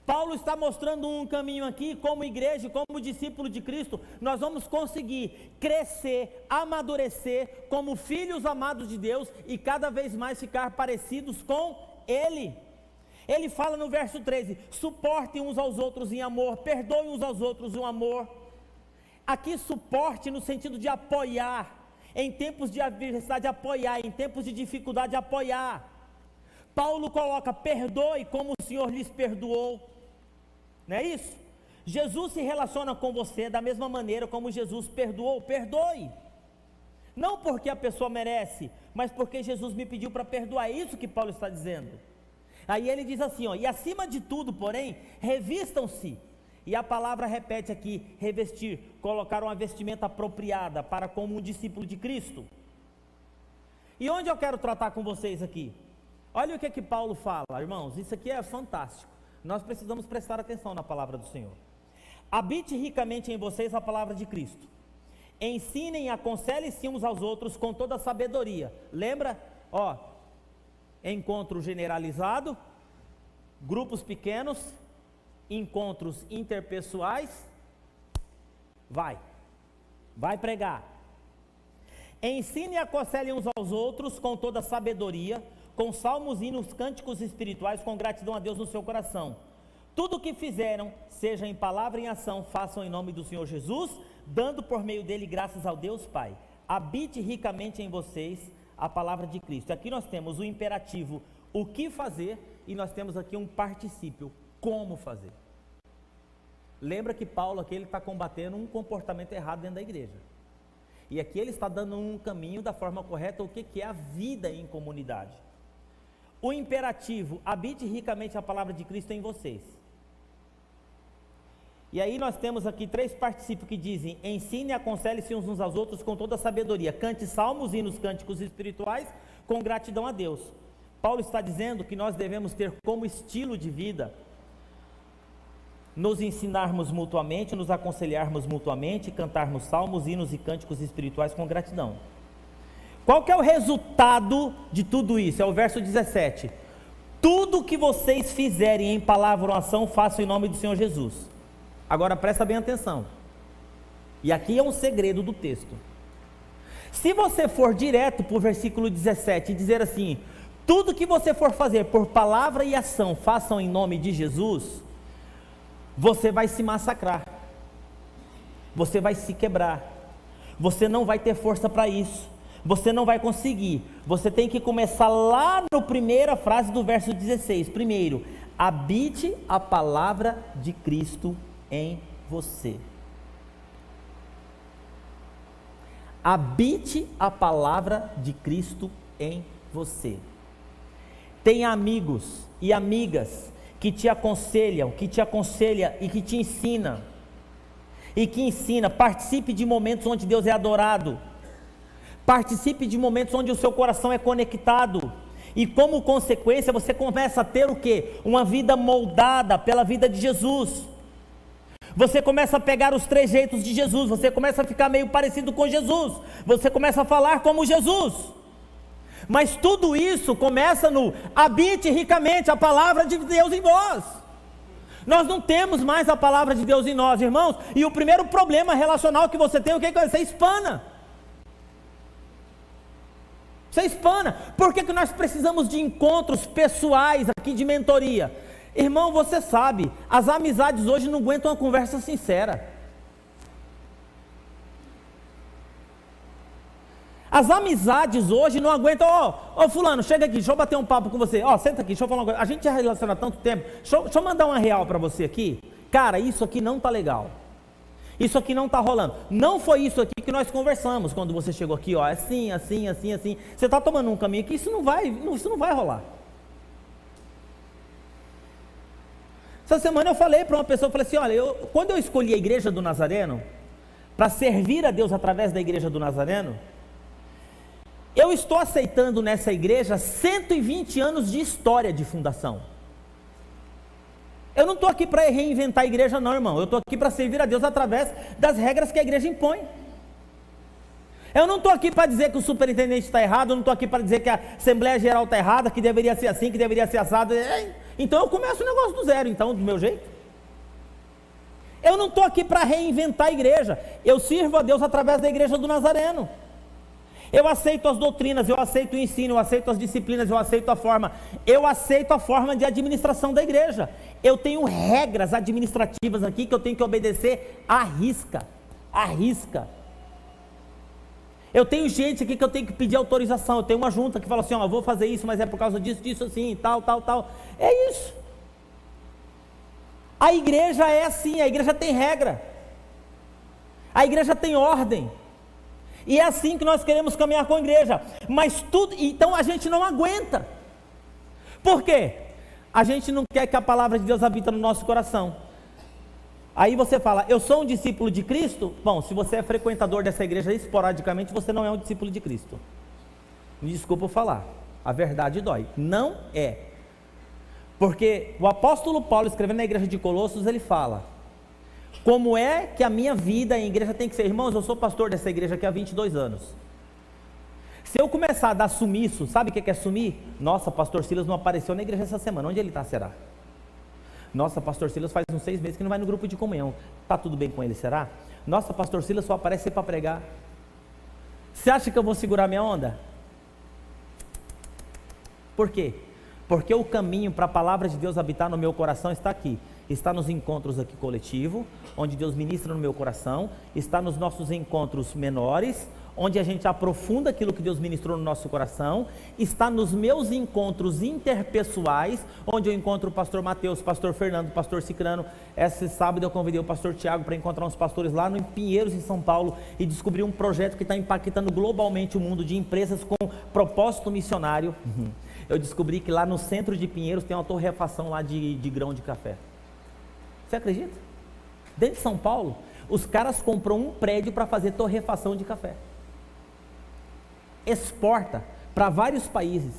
Paulo está mostrando um caminho aqui, como igreja, como discípulo de Cristo, nós vamos conseguir crescer, amadurecer, como filhos amados de Deus, e cada vez mais ficar parecidos com Ele. Ele fala no verso 13, suportem uns aos outros em amor, perdoem uns aos outros em amor. Aqui suporte no sentido de apoiar, em tempos de adversidade apoiar, em tempos de dificuldade apoiar. Paulo coloca: perdoe como o Senhor lhes perdoou. Não é isso? Jesus se relaciona com você da mesma maneira como Jesus perdoou. Perdoe. Não porque a pessoa merece, mas porque Jesus me pediu para perdoar. É isso que Paulo está dizendo. Aí ele diz assim, e acima de tudo, porém, revistam-se. E a palavra repete aqui, revestir, colocar uma vestimenta apropriada para como um discípulo de Cristo. E onde eu quero tratar com vocês aqui? Olha o que Paulo fala, irmãos, isso aqui é fantástico. Nós precisamos prestar atenção na palavra do Senhor. Habite ricamente em vocês a palavra de Cristo. Ensinem e aconselhem-se uns aos outros com toda a sabedoria. Lembra? Encontro generalizado, grupos pequenos, encontros interpessoais. Vai pregar. Ensine e aconselhem uns aos outros com toda a sabedoria, com salmos, hinos, cânticos espirituais, com gratidão a Deus no seu coração. Tudo o que fizeram, seja em palavra e em ação, façam em nome do Senhor Jesus, dando por meio dele graças ao Deus Pai. Habite ricamente em vocês a palavra de Cristo. Aqui nós temos o imperativo, o que fazer, e nós temos aqui um particípio, como fazer. Lembra que Paulo aqui ele está combatendo um comportamento errado dentro da igreja. E aqui ele está dando um caminho da forma correta, o que é a vida em comunidade. O imperativo, habite ricamente a palavra de Cristo em vocês. E aí nós temos aqui 3 particípios que dizem: ensine e aconselhe-se uns aos outros com toda a sabedoria. Cante salmos, hinos, cânticos espirituais com gratidão a Deus. Paulo está dizendo que nós devemos ter como estilo de vida nos ensinarmos mutuamente, nos aconselharmos mutuamente, cantarmos salmos, hinos e cânticos espirituais com gratidão. Qual que é o resultado de tudo isso? É o verso 17. Tudo que vocês fizerem em palavra ou ação, façam em nome do Senhor Jesus. Agora presta bem atenção. E aqui é um segredo do texto. Se você for direto para o versículo 17 e dizer assim: tudo que você for fazer por palavra e ação, façam em nome de Jesus, você vai se massacrar, você vai se quebrar, você não vai ter força para isso, você não vai conseguir. Você tem que começar lá na primeira frase do verso 16. Primeiro, habite a palavra de Cristo em você. Habite a palavra de Cristo em você. Tem amigos e amigas que te aconselham, que te aconselha e que te ensina. E que ensina, participe de momentos onde Deus é adorado. Participe de momentos onde o seu coração é conectado. E como consequência você começa a ter o quê? Uma vida moldada pela vida de Jesus. Você começa a pegar os trejeitos de Jesus, você começa a ficar meio parecido com Jesus, você começa a falar como Jesus. Mas tudo isso começa no habite ricamente a palavra de Deus em vós. Nós não temos mais a palavra de Deus em nós, irmãos, e o primeiro problema relacional que você tem, o que é? Você espana. Você espana. Por que nós precisamos de encontros pessoais aqui de mentoria? Irmão, você sabe, as amizades hoje não aguentam uma conversa sincera. As amizades hoje não aguentam. Ó, fulano, chega aqui, deixa eu bater um papo com você. Ó, senta aqui, deixa eu falar uma coisa. A gente já relaciona há tanto tempo. Deixa eu mandar uma real para você aqui. Cara, isso aqui não tá legal. Isso aqui não tá rolando. Não foi isso aqui que nós conversamos quando você chegou aqui, ó. Assim. Você tá tomando um caminho aqui, isso não vai rolar. Essa semana eu falei para uma pessoa, eu falei assim: olha, quando eu escolhi a igreja do Nazareno, para servir a Deus através da igreja do Nazareno, eu estou aceitando nessa igreja 120 anos de história de fundação. Eu não estou aqui para reinventar a igreja não, irmão. Eu estou aqui para servir a Deus através das regras que a igreja impõe. Eu não estou aqui para dizer que o superintendente está errado, eu não estou aqui para dizer que a Assembleia Geral está errada, que deveria ser assim, que deveria ser assado. Então eu começo o negócio do zero, então, do meu jeito. Eu não estou aqui para reinventar a igreja. Eu sirvo a Deus através da igreja do Nazareno. Eu aceito as doutrinas, eu aceito o ensino, eu aceito as disciplinas, eu aceito a forma de administração da igreja. Eu tenho regras administrativas aqui que eu tenho que obedecer à risca. Eu tenho gente aqui que eu tenho que pedir autorização. Eu tenho uma junta que fala assim: ó, eu vou fazer isso, mas é por causa disso assim, tal. É isso. A igreja é assim, a igreja tem regra. A igreja tem ordem. E é assim que nós queremos caminhar com a igreja. Mas tudo, então a gente não aguenta. Por quê? A gente não quer que a palavra de Deus habita no nosso coração. Aí você fala: eu sou um discípulo de Cristo? Bom, se você é frequentador dessa igreja esporadicamente, você não é um discípulo de Cristo. Me desculpa eu falar, a verdade dói. Não é. Porque o apóstolo Paulo, escrevendo na igreja de Colossos, ele fala: como é que a minha vida em igreja tem que ser? Irmãos, eu sou pastor dessa igreja aqui há 22 anos. Se eu começar a dar sumiço, sabe o que é sumir? Nossa, pastor Silas não apareceu na igreja essa semana, onde ele está, será? Nossa, pastor Silas faz uns 6 meses que não vai no grupo de comunhão, está tudo bem com ele, será? Nossa, pastor Silas só aparece para pregar. Você acha que eu vou segurar minha onda? Por quê? Porque o caminho para a palavra de Deus habitar no meu coração está aqui. Está nos encontros aqui coletivo, onde Deus ministra no meu coração. Está nos nossos encontros menores, onde a gente aprofunda aquilo que Deus ministrou no nosso coração. Está nos meus encontros interpessoais, onde eu encontro o pastor Mateus, pastor Fernando, pastor Cicrano. Esse sábado eu convidei o pastor Tiago para encontrar uns pastores lá no Pinheiros, em São Paulo, e descobrir um projeto que está impactando globalmente o mundo de empresas com propósito missionário. Eu descobri que lá no centro de Pinheiros tem uma torrefação lá de grão de café. Você acredita? Dentro de São Paulo, os caras compram um prédio para fazer torrefação de café. Exporta para vários países.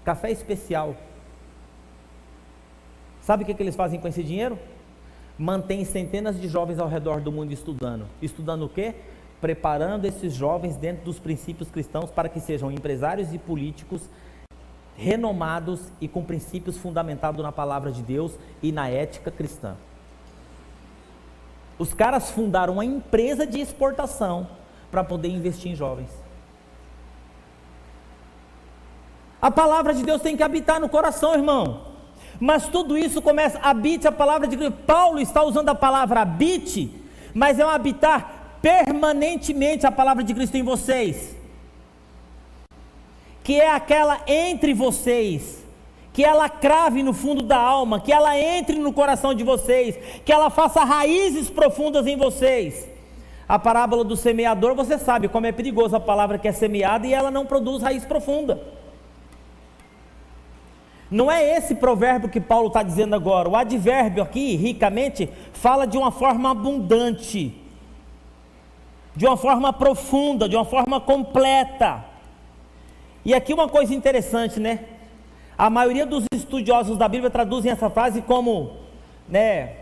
Café especial. Sabe o que eles fazem com esse dinheiro? Mantém centenas de jovens ao redor do mundo estudando. Estudando o quê? Preparando esses jovens dentro dos princípios cristãos para que sejam empresários e políticos renomados e com princípios fundamentados na palavra de Deus e na ética cristã. Os caras fundaram uma empresa de exportação para poder investir em jovens. A palavra de Deus tem que habitar no coração, irmão. Mas tudo isso começa, habite a palavra de Cristo. Paulo está usando a palavra habite, mas é um habitar permanentemente a palavra de Cristo em vocês. Que é aquela entre vocês, que ela crave no fundo da alma, que ela entre no coração de vocês, que ela faça raízes profundas em vocês. A parábola do semeador, você sabe como é perigoso a palavra que é semeada e ela não produz raiz profunda. Não é esse provérbio que Paulo está dizendo agora. O advérbio aqui, ricamente, fala de uma forma abundante, de uma forma profunda, de uma forma completa. E aqui uma coisa interessante, né? A maioria dos estudiosos da Bíblia traduzem essa frase como, né,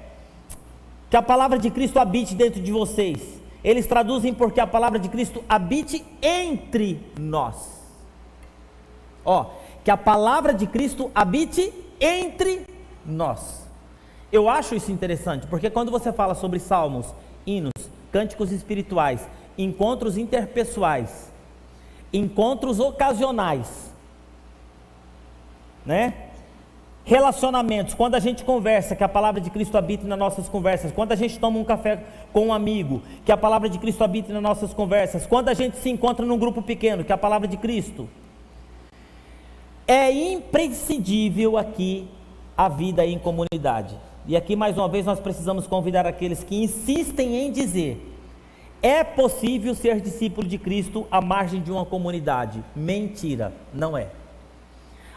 que a palavra de Cristo habite dentro de vocês. Eles traduzem porque a palavra de Cristo habite entre nós. Que a palavra de Cristo habite entre nós. Eu acho isso interessante, porque quando você fala sobre salmos, hinos, cânticos espirituais, encontros interpessoais, encontros ocasionais, né? Relacionamentos, quando a gente conversa, que a palavra de Cristo habite nas nossas conversas, quando a gente toma um café com um amigo, que a palavra de Cristo habite nas nossas conversas, quando a gente se encontra num grupo pequeno, que a palavra de Cristo. É imprescindível aqui a vida em comunidade. E aqui mais uma vez nós precisamos convidar aqueles que insistem em dizer: é possível ser discípulo de Cristo à margem de uma comunidade. Mentira, não é.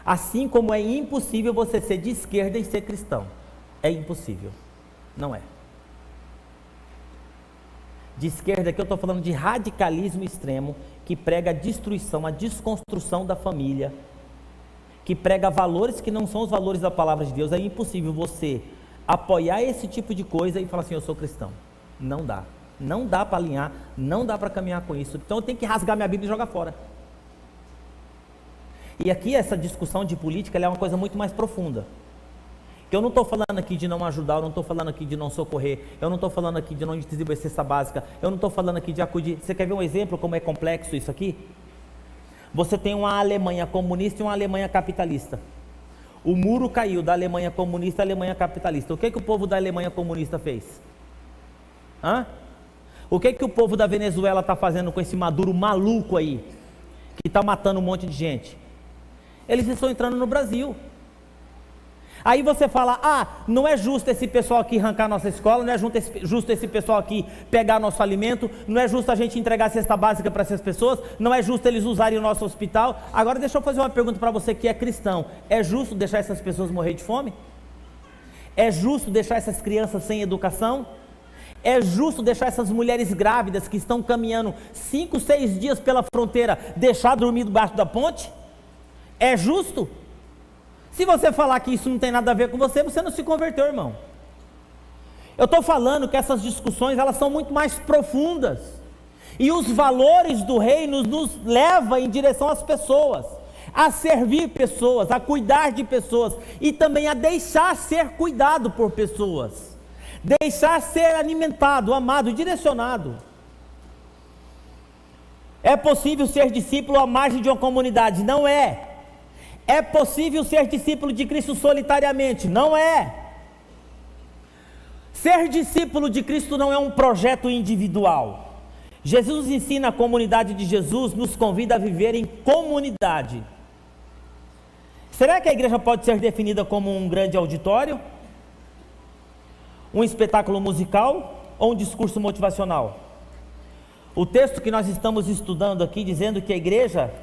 Assim como é impossível você ser de esquerda e ser cristão. É impossível, não é. De esquerda aqui eu estou falando de radicalismo extremo, que prega a destruição, a desconstrução da família, que prega valores que não são os valores da palavra de Deus. É impossível você apoiar esse tipo de coisa e falar assim: eu sou cristão. Não dá. Não dá para alinhar, não dá para caminhar com isso. Então eu tenho que rasgar minha Bíblia e jogar fora. E aqui essa discussão de política ela é uma coisa muito mais profunda. Que eu não estou falando aqui de não ajudar, eu não estou falando aqui de não socorrer, eu não estou falando aqui de não distribuir cesta básica, eu não estou falando aqui de acudir. Você quer ver um exemplo como é complexo isso aqui? Você tem uma Alemanha comunista e uma Alemanha capitalista. O muro caiu da Alemanha comunista à Alemanha capitalista. O que o povo da Alemanha comunista fez? O que o povo da Venezuela está fazendo com esse Maduro maluco aí, que está matando um monte de gente? Eles estão entrando no Brasil. Aí você fala: não é justo esse pessoal aqui arrancar nossa escola, não é justo esse pessoal aqui pegar nosso alimento, não é justo a gente entregar cesta básica para essas pessoas, não é justo eles usarem o nosso hospital. Agora deixa eu fazer uma pergunta para você que é cristão: é justo deixar essas pessoas morrer de fome? É justo deixar essas crianças sem educação? É justo deixar essas mulheres grávidas que estão caminhando 5, 6 dias pela fronteira, deixar dormir debaixo da ponte? É justo? Se você falar que isso não tem nada a ver com você, você não se converteu, irmão. Eu estou falando que essas discussões elas são muito mais profundas. E os valores do reino nos levam em direção às pessoas, a servir pessoas, a cuidar de pessoas e também a deixar ser cuidado por pessoas. Deixar ser alimentado, amado, direcionado. É possível ser discípulo à margem de uma comunidade? Não é. É possível ser discípulo de Cristo solitariamente? Não é. Ser discípulo de Cristo não é um projeto individual. Jesus ensina a comunidade de Jesus, nos convida a viver em comunidade. Será que a igreja pode ser definida como um grande auditório? Um espetáculo musical ou um discurso motivacional? O texto que nós estamos estudando aqui, dizendo que a igreja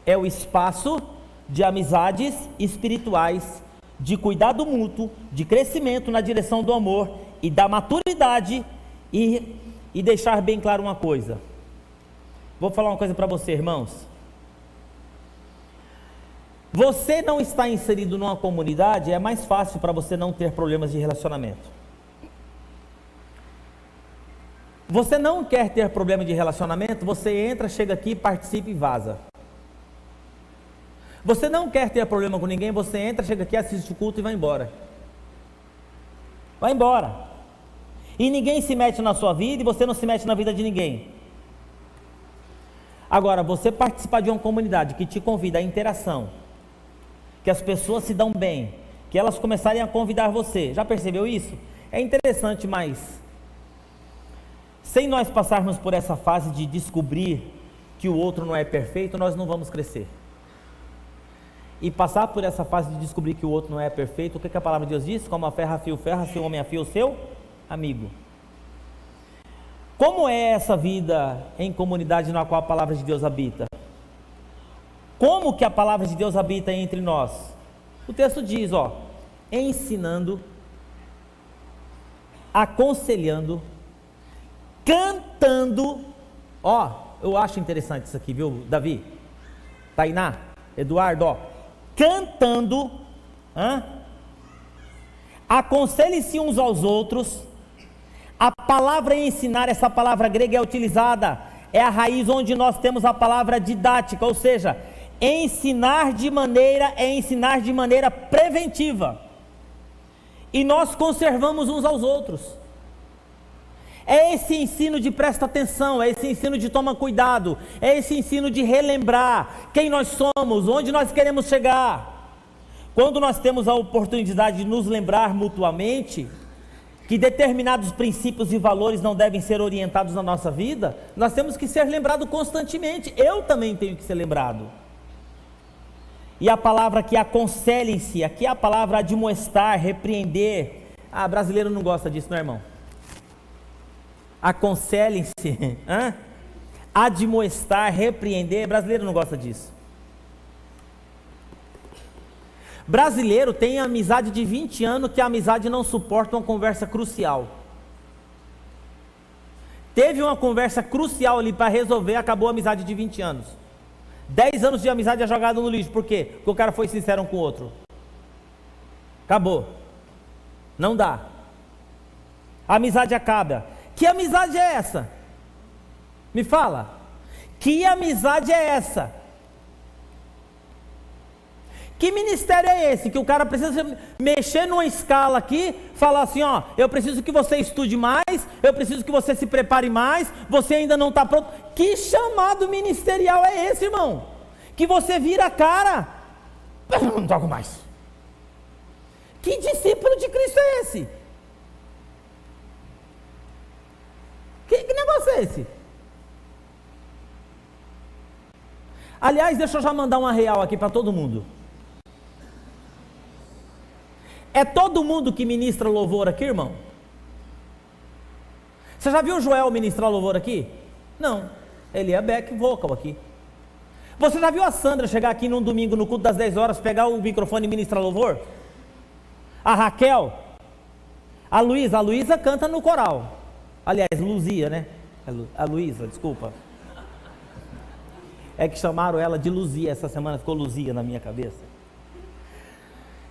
é o espaço de amizades espirituais, de cuidado mútuo, de crescimento na direção do amor e da maturidade e deixar bem claro uma coisa. Vou falar uma coisa para você, irmãos. Você não está inserido numa comunidade, é mais fácil para você não ter problemas de relacionamento. Você não quer ter problema de relacionamento, você entra, chega aqui, participa e vaza. Você não quer ter problema com ninguém, você entra, chega aqui, assiste o culto e vai embora. Vai embora. E ninguém se mete na sua vida e você não se mete na vida de ninguém. Agora, você participar de uma comunidade que te convida à interação, que as pessoas se dão bem, que elas começarem a convidar você, já percebeu isso? É interessante, mas sem nós passarmos por essa fase de descobrir que o outro não é perfeito, nós não vamos crescer. E passar por essa fase de descobrir que o outro não é perfeito, o que a palavra de Deus diz? Como a ferro afia o ferro, assim o homem afia o seu amigo. Como é essa vida em comunidade na qual a palavra de Deus habita? Como que a palavra de Deus habita entre nós? O texto diz, ensinando, aconselhando, cantando. Eu acho interessante isso aqui, viu, Davi? Tainá, Eduardo, cantando, aconselhem-se uns aos outros. A palavra ensinar, essa palavra grega é utilizada, é a raiz onde nós temos a palavra didática, ou seja, ensinar de maneira preventiva. E nós conservamos uns aos outros. É esse ensino de presta atenção, é esse ensino de toma cuidado, é esse ensino de relembrar quem nós somos, onde nós queremos chegar. Quando nós temos a oportunidade de nos lembrar mutuamente que determinados princípios e valores não devem ser orientados na nossa vida, nós temos que ser lembrados constantemente. Eu também tenho que ser lembrado. E a palavra que aconselhem-se, aqui é a palavra admoestar, repreender. Brasileiro não gosta disso, não é, irmão? Aconselhem-se, admoestar, repreender, brasileiro não gosta disso. Brasileiro tem amizade de 20 anos que a amizade não suporta uma conversa crucial. Teve uma conversa crucial ali para resolver, acabou a amizade de 20 anos. 10 anos de amizade é jogado no lixo. Por quê? Porque o cara foi sincero um com o outro. Acabou. Não dá. A amizade acaba. Que amizade é essa? Me fala. Que amizade é essa? Que ministério é esse? Que o cara precisa mexer numa escala aqui, falar assim, eu preciso que você estude mais, eu preciso que você se prepare mais, você ainda não está pronto. Que chamado ministerial é esse, irmão? Que você vira a cara, eu não toco mais. Que discípulo de Cristo é esse? Que negócio é esse? Aliás, deixa eu já mandar uma real aqui para todo mundo. É todo mundo que ministra louvor aqui, irmão? Você já viu o Joel ministrar louvor aqui? Não, ele é back vocal aqui. Você já viu a Sandra chegar aqui num domingo no culto das 10 horas, pegar o microfone e ministrar louvor? A Raquel? A Luísa canta no coral. Aliás, Luzia, né? A Luísa, desculpa. É que chamaram ela de Luzia, essa semana ficou Luzia na minha cabeça.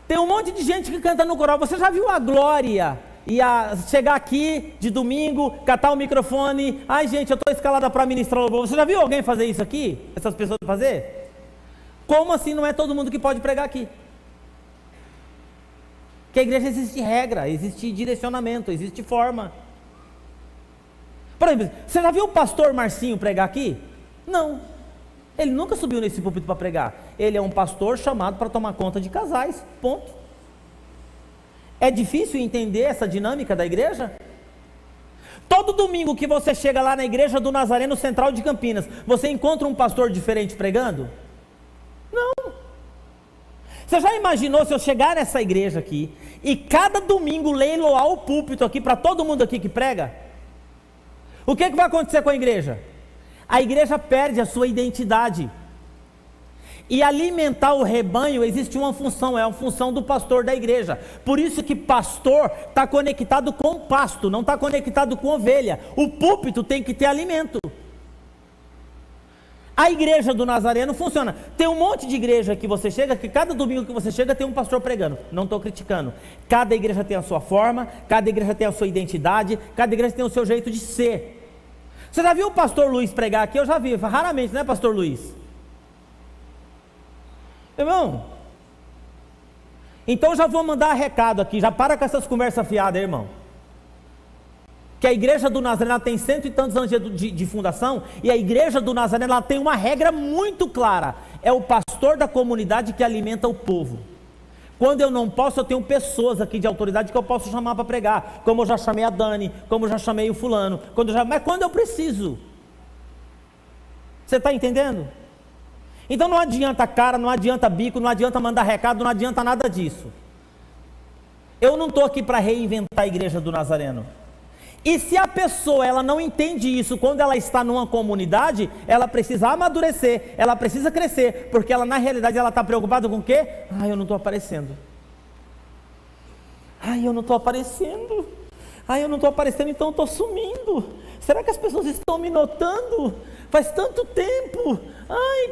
Tem um monte de gente que canta no coral. Você já viu a Glória chegar aqui de domingo, catar o microfone? Ai, gente, eu estou escalada para ministrar louvor. Você já viu alguém fazer isso aqui? Essas pessoas fazer? Como assim não é todo mundo que pode pregar aqui? Porque a igreja existe regra, existe direcionamento, existe forma. Por exemplo, você já viu o pastor Marcinho pregar aqui? Não. Ele nunca subiu nesse púlpito para pregar. Ele é um pastor chamado para tomar conta de casais, ponto. É difícil entender essa dinâmica da igreja? Todo domingo que você chega lá na igreja do Nazareno Central de Campinas, você encontra um pastor diferente pregando? Não. Você já imaginou se eu chegar nessa igreja aqui e cada domingo leiloar o púlpito aqui para todo mundo aqui que prega? O que vai acontecer com a igreja? A igreja perde a sua identidade. E alimentar o rebanho existe uma função, é a função do pastor da igreja. Por isso que pastor está conectado com o pasto, não está conectado com ovelha. O púlpito tem que ter alimento. A igreja do Nazareno funciona. Tem um monte de igreja que você chega, que cada domingo que você chega tem um pastor pregando. Não estou criticando. Cada igreja tem a sua forma, cada igreja tem a sua identidade, cada igreja tem o seu jeito de ser. Você já viu o pastor Luiz pregar aqui? Eu já vi, raramente, né, pastor Luiz? Irmão, então já vou mandar recado aqui, já para com essas conversas fiadas, irmão. Que a igreja do Nazareno tem 100 e tantos anos de fundação, e a igreja do Nazareno ela tem uma regra muito clara: é o pastor da comunidade que alimenta o povo. Quando eu não posso, eu tenho pessoas aqui de autoridade que eu posso chamar para pregar, como eu já chamei a Dani, como eu já chamei o fulano, mas quando eu preciso. Você está entendendo? Então não adianta cara, não adianta bico, não adianta mandar recado, não adianta nada disso. Eu não estou aqui para reinventar a igreja do Nazareno. E se a pessoa ela não entende isso quando ela está numa comunidade, ela precisa amadurecer, ela precisa crescer, porque ela na realidade ela está preocupada com o quê? Eu não estou aparecendo. Eu não estou aparecendo. Eu não estou aparecendo, então eu estou sumindo. Será que as pessoas estão me notando? Faz tanto tempo.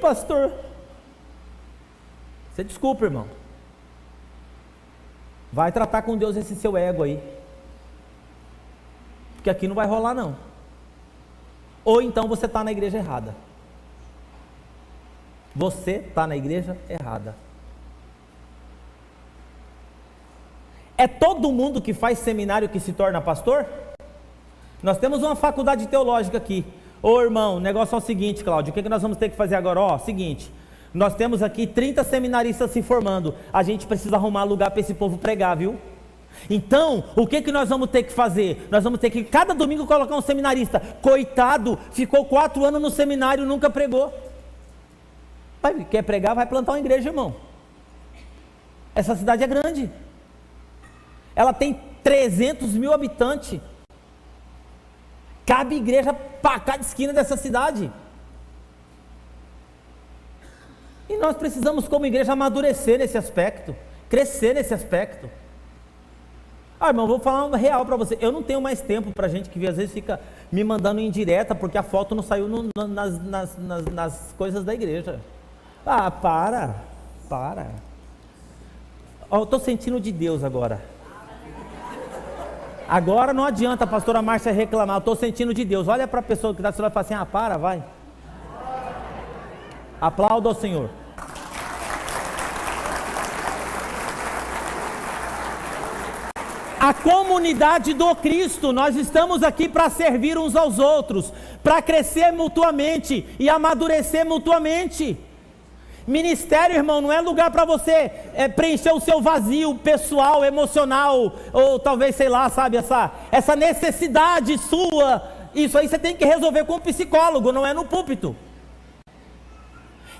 Pastor. Você desculpa, irmão. Vai tratar com Deus esse seu ego aí. Porque aqui não vai rolar não. Ou então você está na igreja errada. Você está na igreja errada. É todo mundo que faz seminário que se torna pastor? Nós temos uma faculdade teológica aqui. Ô irmão, o negócio é o seguinte, Cláudio, o que nós vamos ter que fazer agora? Seguinte, nós temos aqui 30 seminaristas se formando, a gente precisa arrumar lugar para esse povo pregar, viu? Então, o que nós vamos ter que fazer? Nós vamos ter que cada domingo colocar um seminarista. Coitado, ficou 4 anos no seminário, nunca pregou. Quer pregar, vai plantar uma igreja, irmão. Essa cidade é grande. Ela tem 300 mil habitantes. Cabe igreja para cada esquina dessa cidade. E nós precisamos como igreja amadurecer nesse aspecto, crescer nesse aspecto. Irmão, vou falar uma real para você. Eu não tenho mais tempo para gente que às vezes fica me mandando indireta porque a foto não saiu nas coisas da igreja. Para. Eu estou sentindo de Deus agora. Agora não adianta a pastora Márcia reclamar, eu estou sentindo de Deus. Olha para a pessoa que está do seu lado e fala assim: vai. Aplauda ao Senhor. A comunidade do Cristo, nós estamos aqui para servir uns aos outros, para crescer mutuamente e amadurecer mutuamente. Ministério, irmão, não é lugar para você preencher o seu vazio pessoal, emocional, ou talvez, sei lá, sabe, essa necessidade sua. Isso aí você tem que resolver com um psicólogo, não é no púlpito.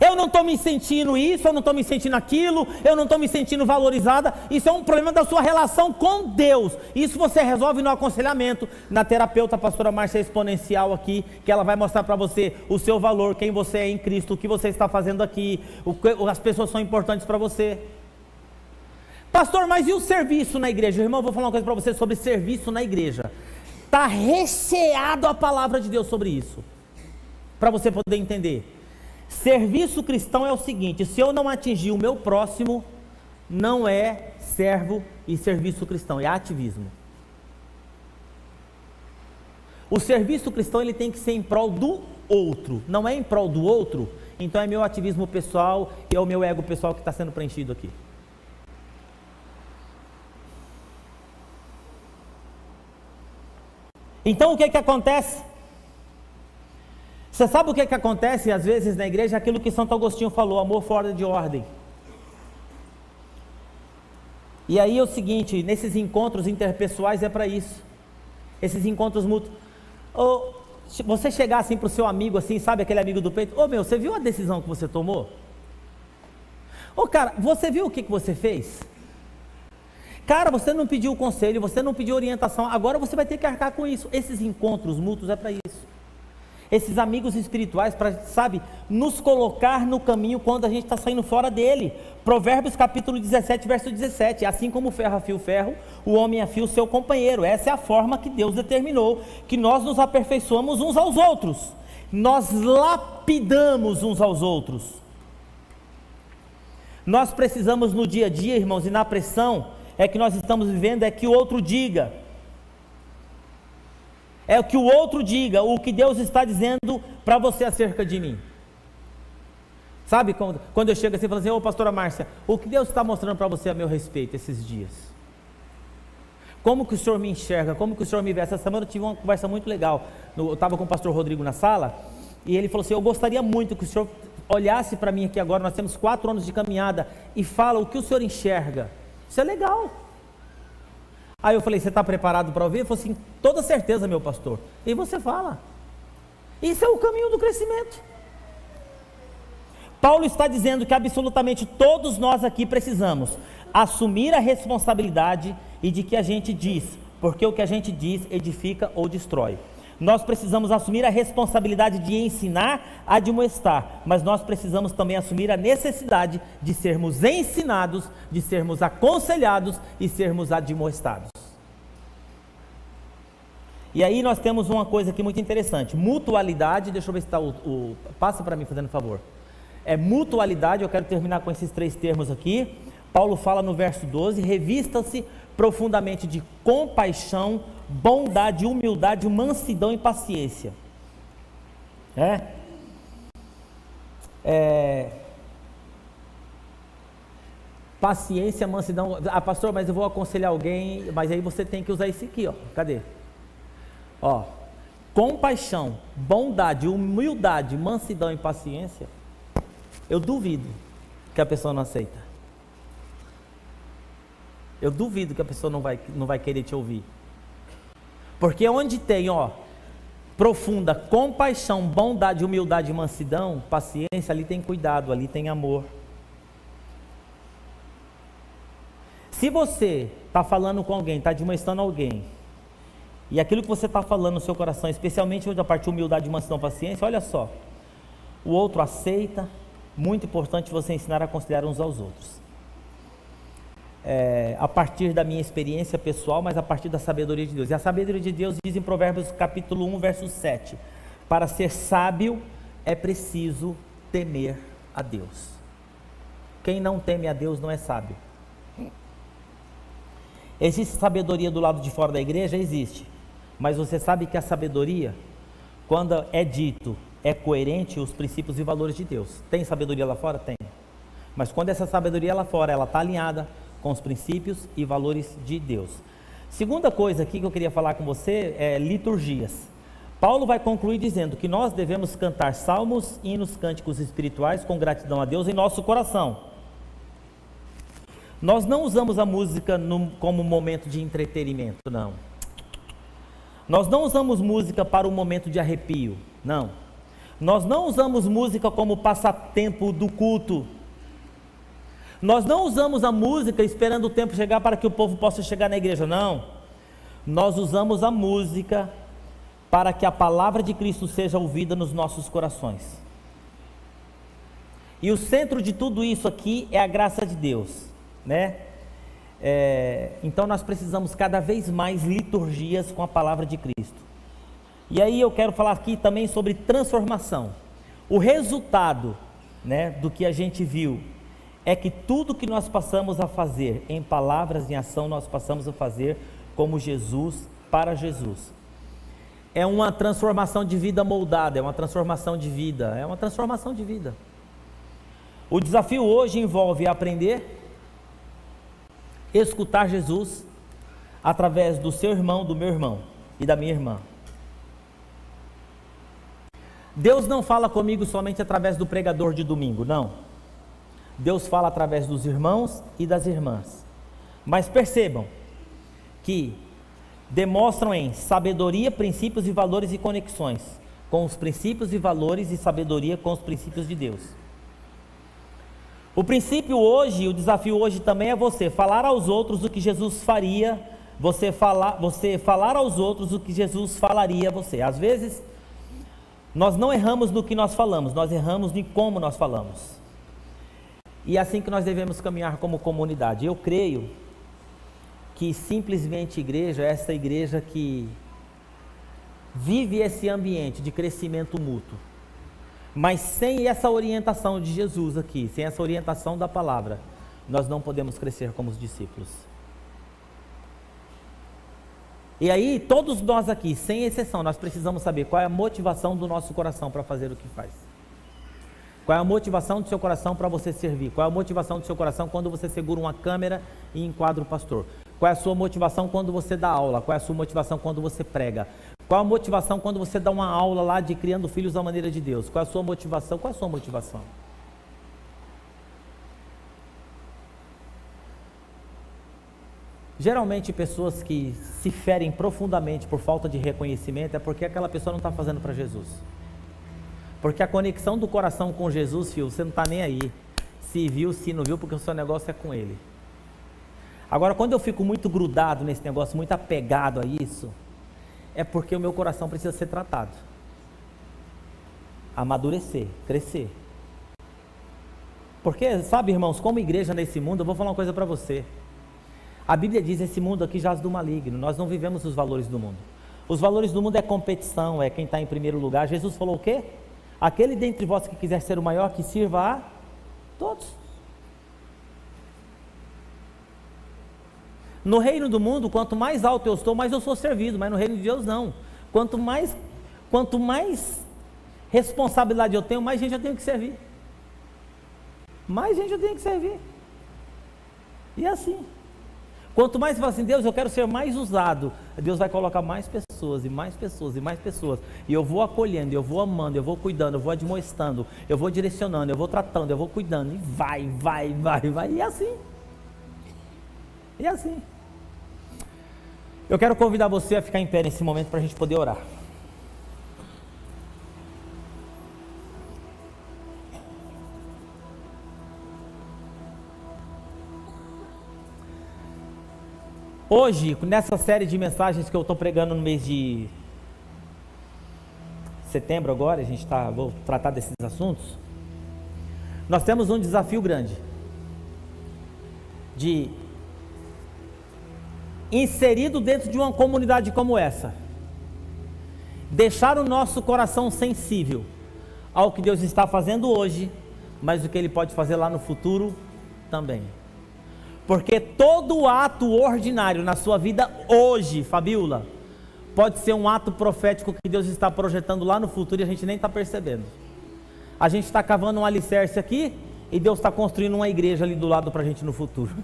Eu não estou me sentindo isso, eu não estou me sentindo aquilo, eu não estou me sentindo valorizada. Isso é um problema da sua relação com Deus. Isso você resolve no aconselhamento, na terapeuta pastora Márcia Exponencial aqui, que ela vai mostrar para você o seu valor, quem você é em Cristo, o que você está fazendo aqui, as pessoas são importantes para você. Pastor, mas e o serviço na igreja? Irmão, eu vou falar uma coisa para você sobre serviço na igreja. Está recheado a palavra de Deus sobre isso, para você poder entender. Serviço cristão é o seguinte: se eu não atingir o meu próximo, não é servo e serviço cristão, é ativismo. O serviço cristão ele tem que ser em prol do outro, não é em prol do outro, então é meu ativismo pessoal e é o meu ego pessoal que está sendo preenchido aqui. Então o que acontece? Você sabe o que acontece às vezes na igreja? Aquilo que Santo Agostinho falou: amor fora de ordem. E aí é o seguinte, nesses encontros interpessoais é para isso. Esses encontros mútuos. Você chegar assim para o seu amigo, assim, sabe aquele amigo do peito: você viu a decisão que você tomou? Cara, você viu o que você fez? Cara, você não pediu conselho, você não pediu orientação, agora você vai ter que arcar com isso. Esses encontros mútuos é para isso. esses amigos espirituais para, sabe, nos colocar no caminho quando a gente está saindo fora dele. Provérbios capítulo 17, verso 17, assim como o ferro afia o ferro, o homem afia o seu companheiro. Essa é a forma que Deus determinou, que nós nos aperfeiçoamos uns aos outros, nós lapidamos uns aos outros. Nós precisamos no dia a dia, irmãos, e na pressão é que nós estamos vivendo, é que o outro diga, é o que o outro diga, o que Deus está dizendo para você acerca de mim. Sabe, quando eu chego assim e falo assim: ô pastora Márcia, o que Deus está mostrando para você a meu respeito esses dias? Como que o senhor me enxerga, como que o senhor me vê? Essa semana eu tive uma conversa muito legal, eu estava com o pastor Rodrigo na sala, e ele falou assim: eu gostaria muito que o senhor olhasse para mim aqui agora, nós temos 4 anos de caminhada, e fala o que o senhor enxerga. Isso é legal. Aí eu falei: você está preparado para ouvir? Ele falou assim: toda certeza, meu pastor. E você fala. Isso é o caminho do crescimento. Paulo está dizendo que absolutamente todos nós aqui precisamos assumir a responsabilidade e de que a gente diz, porque o que a gente diz edifica ou destrói. Nós precisamos assumir a responsabilidade de ensinar, admoestar, mas nós precisamos também assumir a necessidade de sermos ensinados, de sermos aconselhados e sermos admoestados. E aí nós temos uma coisa aqui muito interessante: mutualidade. Deixa eu ver se está passa para mim, fazendo favor. É mutualidade. Eu quero terminar com esses 3 termos aqui. Paulo fala no verso 12: revista-se profundamente de compaixão, bondade, humildade, mansidão e paciência. Paciência, mansidão. Ah, pastor, mas eu vou aconselhar alguém, mas aí você tem que usar esse aqui, ó. Cadê? Ó, compaixão, bondade, humildade, mansidão e paciência. Eu duvido que a pessoa não aceita. Eu duvido que a pessoa não vai querer te ouvir. Porque onde tem, profunda compaixão, bondade, humildade, mansidão, paciência, ali tem cuidado, ali tem amor. Se você está falando com alguém, está admoestando alguém, e aquilo que você está falando no seu coração, especialmente a parte de humildade, mansidão, paciência, olha só, o outro aceita. Muito importante você ensinar a aconselhar uns aos outros. A partir da minha experiência pessoal, mas a partir da sabedoria de Deus. E a sabedoria de Deus diz em Provérbios capítulo 1, verso 7: para ser sábio é preciso temer a Deus. Quem não teme a Deus não é sábio. Existe sabedoria do lado de fora da igreja? Existe. Mas você sabe que a sabedoria, quando é dito, é coerente os princípios e valores de Deus. Tem sabedoria lá fora? Tem. Mas quando essa sabedoria lá fora, ela está alinhada com os princípios e valores de Deus. Segunda coisa aqui que eu queria falar com você é liturgias. Paulo vai concluir dizendo que nós devemos cantar salmos, hinos, cânticos espirituais com gratidão a Deus em nosso coração. Nós não usamos a música como momento de entretenimento, não. Nós não usamos música para um momento de arrepio, não. Nós não usamos música como passatempo do culto. Nós não usamos a música esperando o tempo chegar para que o povo possa chegar na igreja, não. Nós usamos a música para que a palavra de Cristo seja ouvida nos nossos corações. E o centro de tudo isso aqui é a graça de Deus, né? Então nós precisamos cada vez mais liturgias com a palavra de Cristo. E aí eu quero falar aqui também sobre transformação. O resultado, né, do que a gente viu é que tudo que nós passamos a fazer em palavras, em ação, nós passamos a fazer como Jesus, para Jesus. É uma transformação de vida moldada, é uma transformação de vida, é uma transformação de vida. O desafio hoje envolve aprender, escutar Jesus através do seu irmão, do meu irmão e da minha irmã. Deus não fala comigo somente através do pregador de domingo, não. Deus fala através dos irmãos e das irmãs. Mas percebam que demonstram em sabedoria, princípios e valores e conexões com os princípios e valores e sabedoria com os princípios de Deus. O princípio hoje, o desafio hoje também é você falar aos outros o que Jesus faria, você falar aos outros o que Jesus falaria a você. Às vezes Nós não erramos no que nós falamos, nós erramos em como nós falamos. E é assim que nós devemos caminhar como comunidade. Eu creio que simplesmente igreja é essa igreja que vive esse ambiente de crescimento mútuo. Mas sem essa orientação de Jesus aqui, sem essa orientação da palavra, nós não podemos crescer como os discípulos. E aí, todos nós aqui, sem exceção, nós precisamos saber qual é a motivação do nosso coração para fazer o que faz. Qual é a motivação do seu coração para você servir? Qual é a motivação do seu coração quando você segura uma câmera e enquadra o pastor? Qual é a sua motivação quando você dá aula? Qual é a sua motivação quando você prega? Qual é a motivação quando você dá uma aula lá de criando filhos à maneira de Deus? Qual é a sua motivação? Qual é a sua motivação? Geralmente pessoas que se ferem profundamente por falta de reconhecimento é porque aquela pessoa não está fazendo para Jesus. Porque a conexão do coração com Jesus, filho, você não está nem aí. Se viu, se não viu, porque o seu negócio é com Ele. Agora, quando eu fico muito grudado nesse negócio, muito apegado a isso, é porque o meu coração precisa ser tratado. Amadurecer, crescer. Porque, sabe, irmãos, como igreja nesse mundo, eu vou falar uma coisa para você. A Bíblia diz, esse mundo aqui jaz do maligno, nós não vivemos os valores do mundo. Os valores do mundo é competição, é quem está em primeiro lugar. Jesus falou o quê? Aquele dentre vós que quiser ser o maior, que sirva a todos. No reino do mundo, quanto mais alto eu estou, mais eu sou servido, mas no reino de Deus não. Quanto mais responsabilidade eu tenho, mais gente eu tenho que servir. Mais gente eu tenho que servir. E assim. Quanto mais você fala assim, Deus, eu quero ser mais usado, Deus vai colocar mais pessoas, e mais pessoas, e mais pessoas, e eu vou acolhendo, eu vou amando, eu vou cuidando, eu vou admoestando, eu vou direcionando, eu vou tratando, eu vou cuidando, e vai, e assim. E assim. Eu quero convidar você a ficar em pé nesse momento para a gente poder orar. Hoje, nessa série de mensagens que eu estou pregando no mês de setembro agora, vou tratar desses assuntos, nós temos um desafio grande, de inserido dentro de uma comunidade como essa, deixar o nosso coração sensível ao que Deus está fazendo hoje, mas o que Ele pode fazer lá no futuro também. Porque todo ato ordinário na sua vida hoje, Fabiola, pode ser um ato profético que Deus está projetando lá no futuro e a gente nem está percebendo. A gente está cavando um alicerce aqui e Deus está construindo uma igreja ali do lado para a gente no futuro.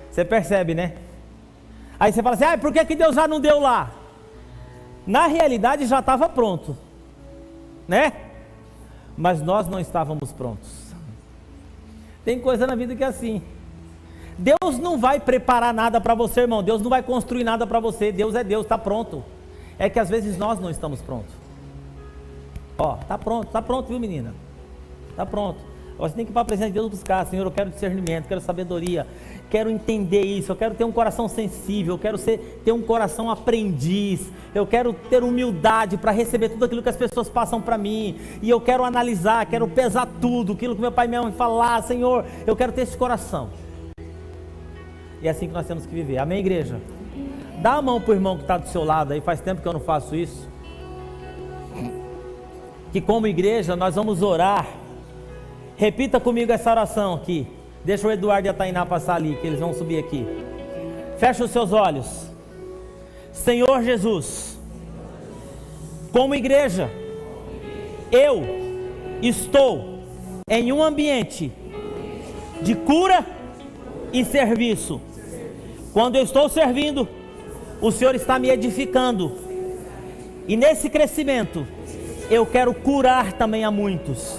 Você percebe, né? Aí você fala assim, por que Deus já não deu lá? Na realidade já estava pronto, né? Mas nós não estávamos prontos. Tem coisa na vida que é assim. Deus não vai preparar nada para você, irmão. Deus não vai construir nada para você. Deus é Deus, está pronto. É que às vezes nós não estamos prontos. Tá pronto, viu, menina? Tá pronto. Você tem que ir para a presença de Deus buscar. Senhor, eu quero discernimento, quero sabedoria, quero entender isso, eu quero ter um coração sensível, eu quero ter um coração aprendiz, eu quero ter humildade para receber tudo aquilo que as pessoas passam para mim, e eu quero analisar, quero pesar tudo, aquilo que meu pai e minha mãe falar, Senhor, eu quero ter esse coração. E é assim que nós temos que viver, amém, igreja? Dá a mão para o irmão que está do seu lado aí, faz tempo que eu não faço isso, que como igreja nós vamos orar. Repita comigo essa oração aqui. Deixa o Eduardo e a Tainá passar ali, que eles vão subir aqui. Fecha os seus olhos. Senhor Jesus, como igreja, eu estou em um ambiente de cura e serviço. Quando eu estou servindo, o Senhor está me edificando. E nesse crescimento, eu quero curar também a muitos.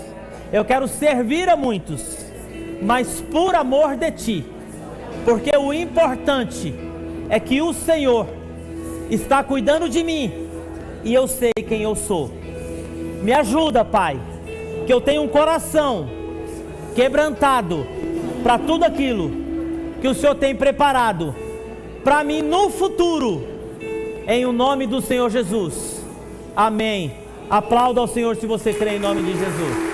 Eu quero servir a muitos, mas por amor de Ti, porque o importante é que o Senhor está cuidando de mim e eu sei quem eu sou. Me ajuda, Pai, que eu tenha um coração quebrantado para tudo aquilo que o Senhor tem preparado para mim no futuro, em o nome do Senhor Jesus. Amém. Aplauda ao Senhor se você crê em nome de Jesus.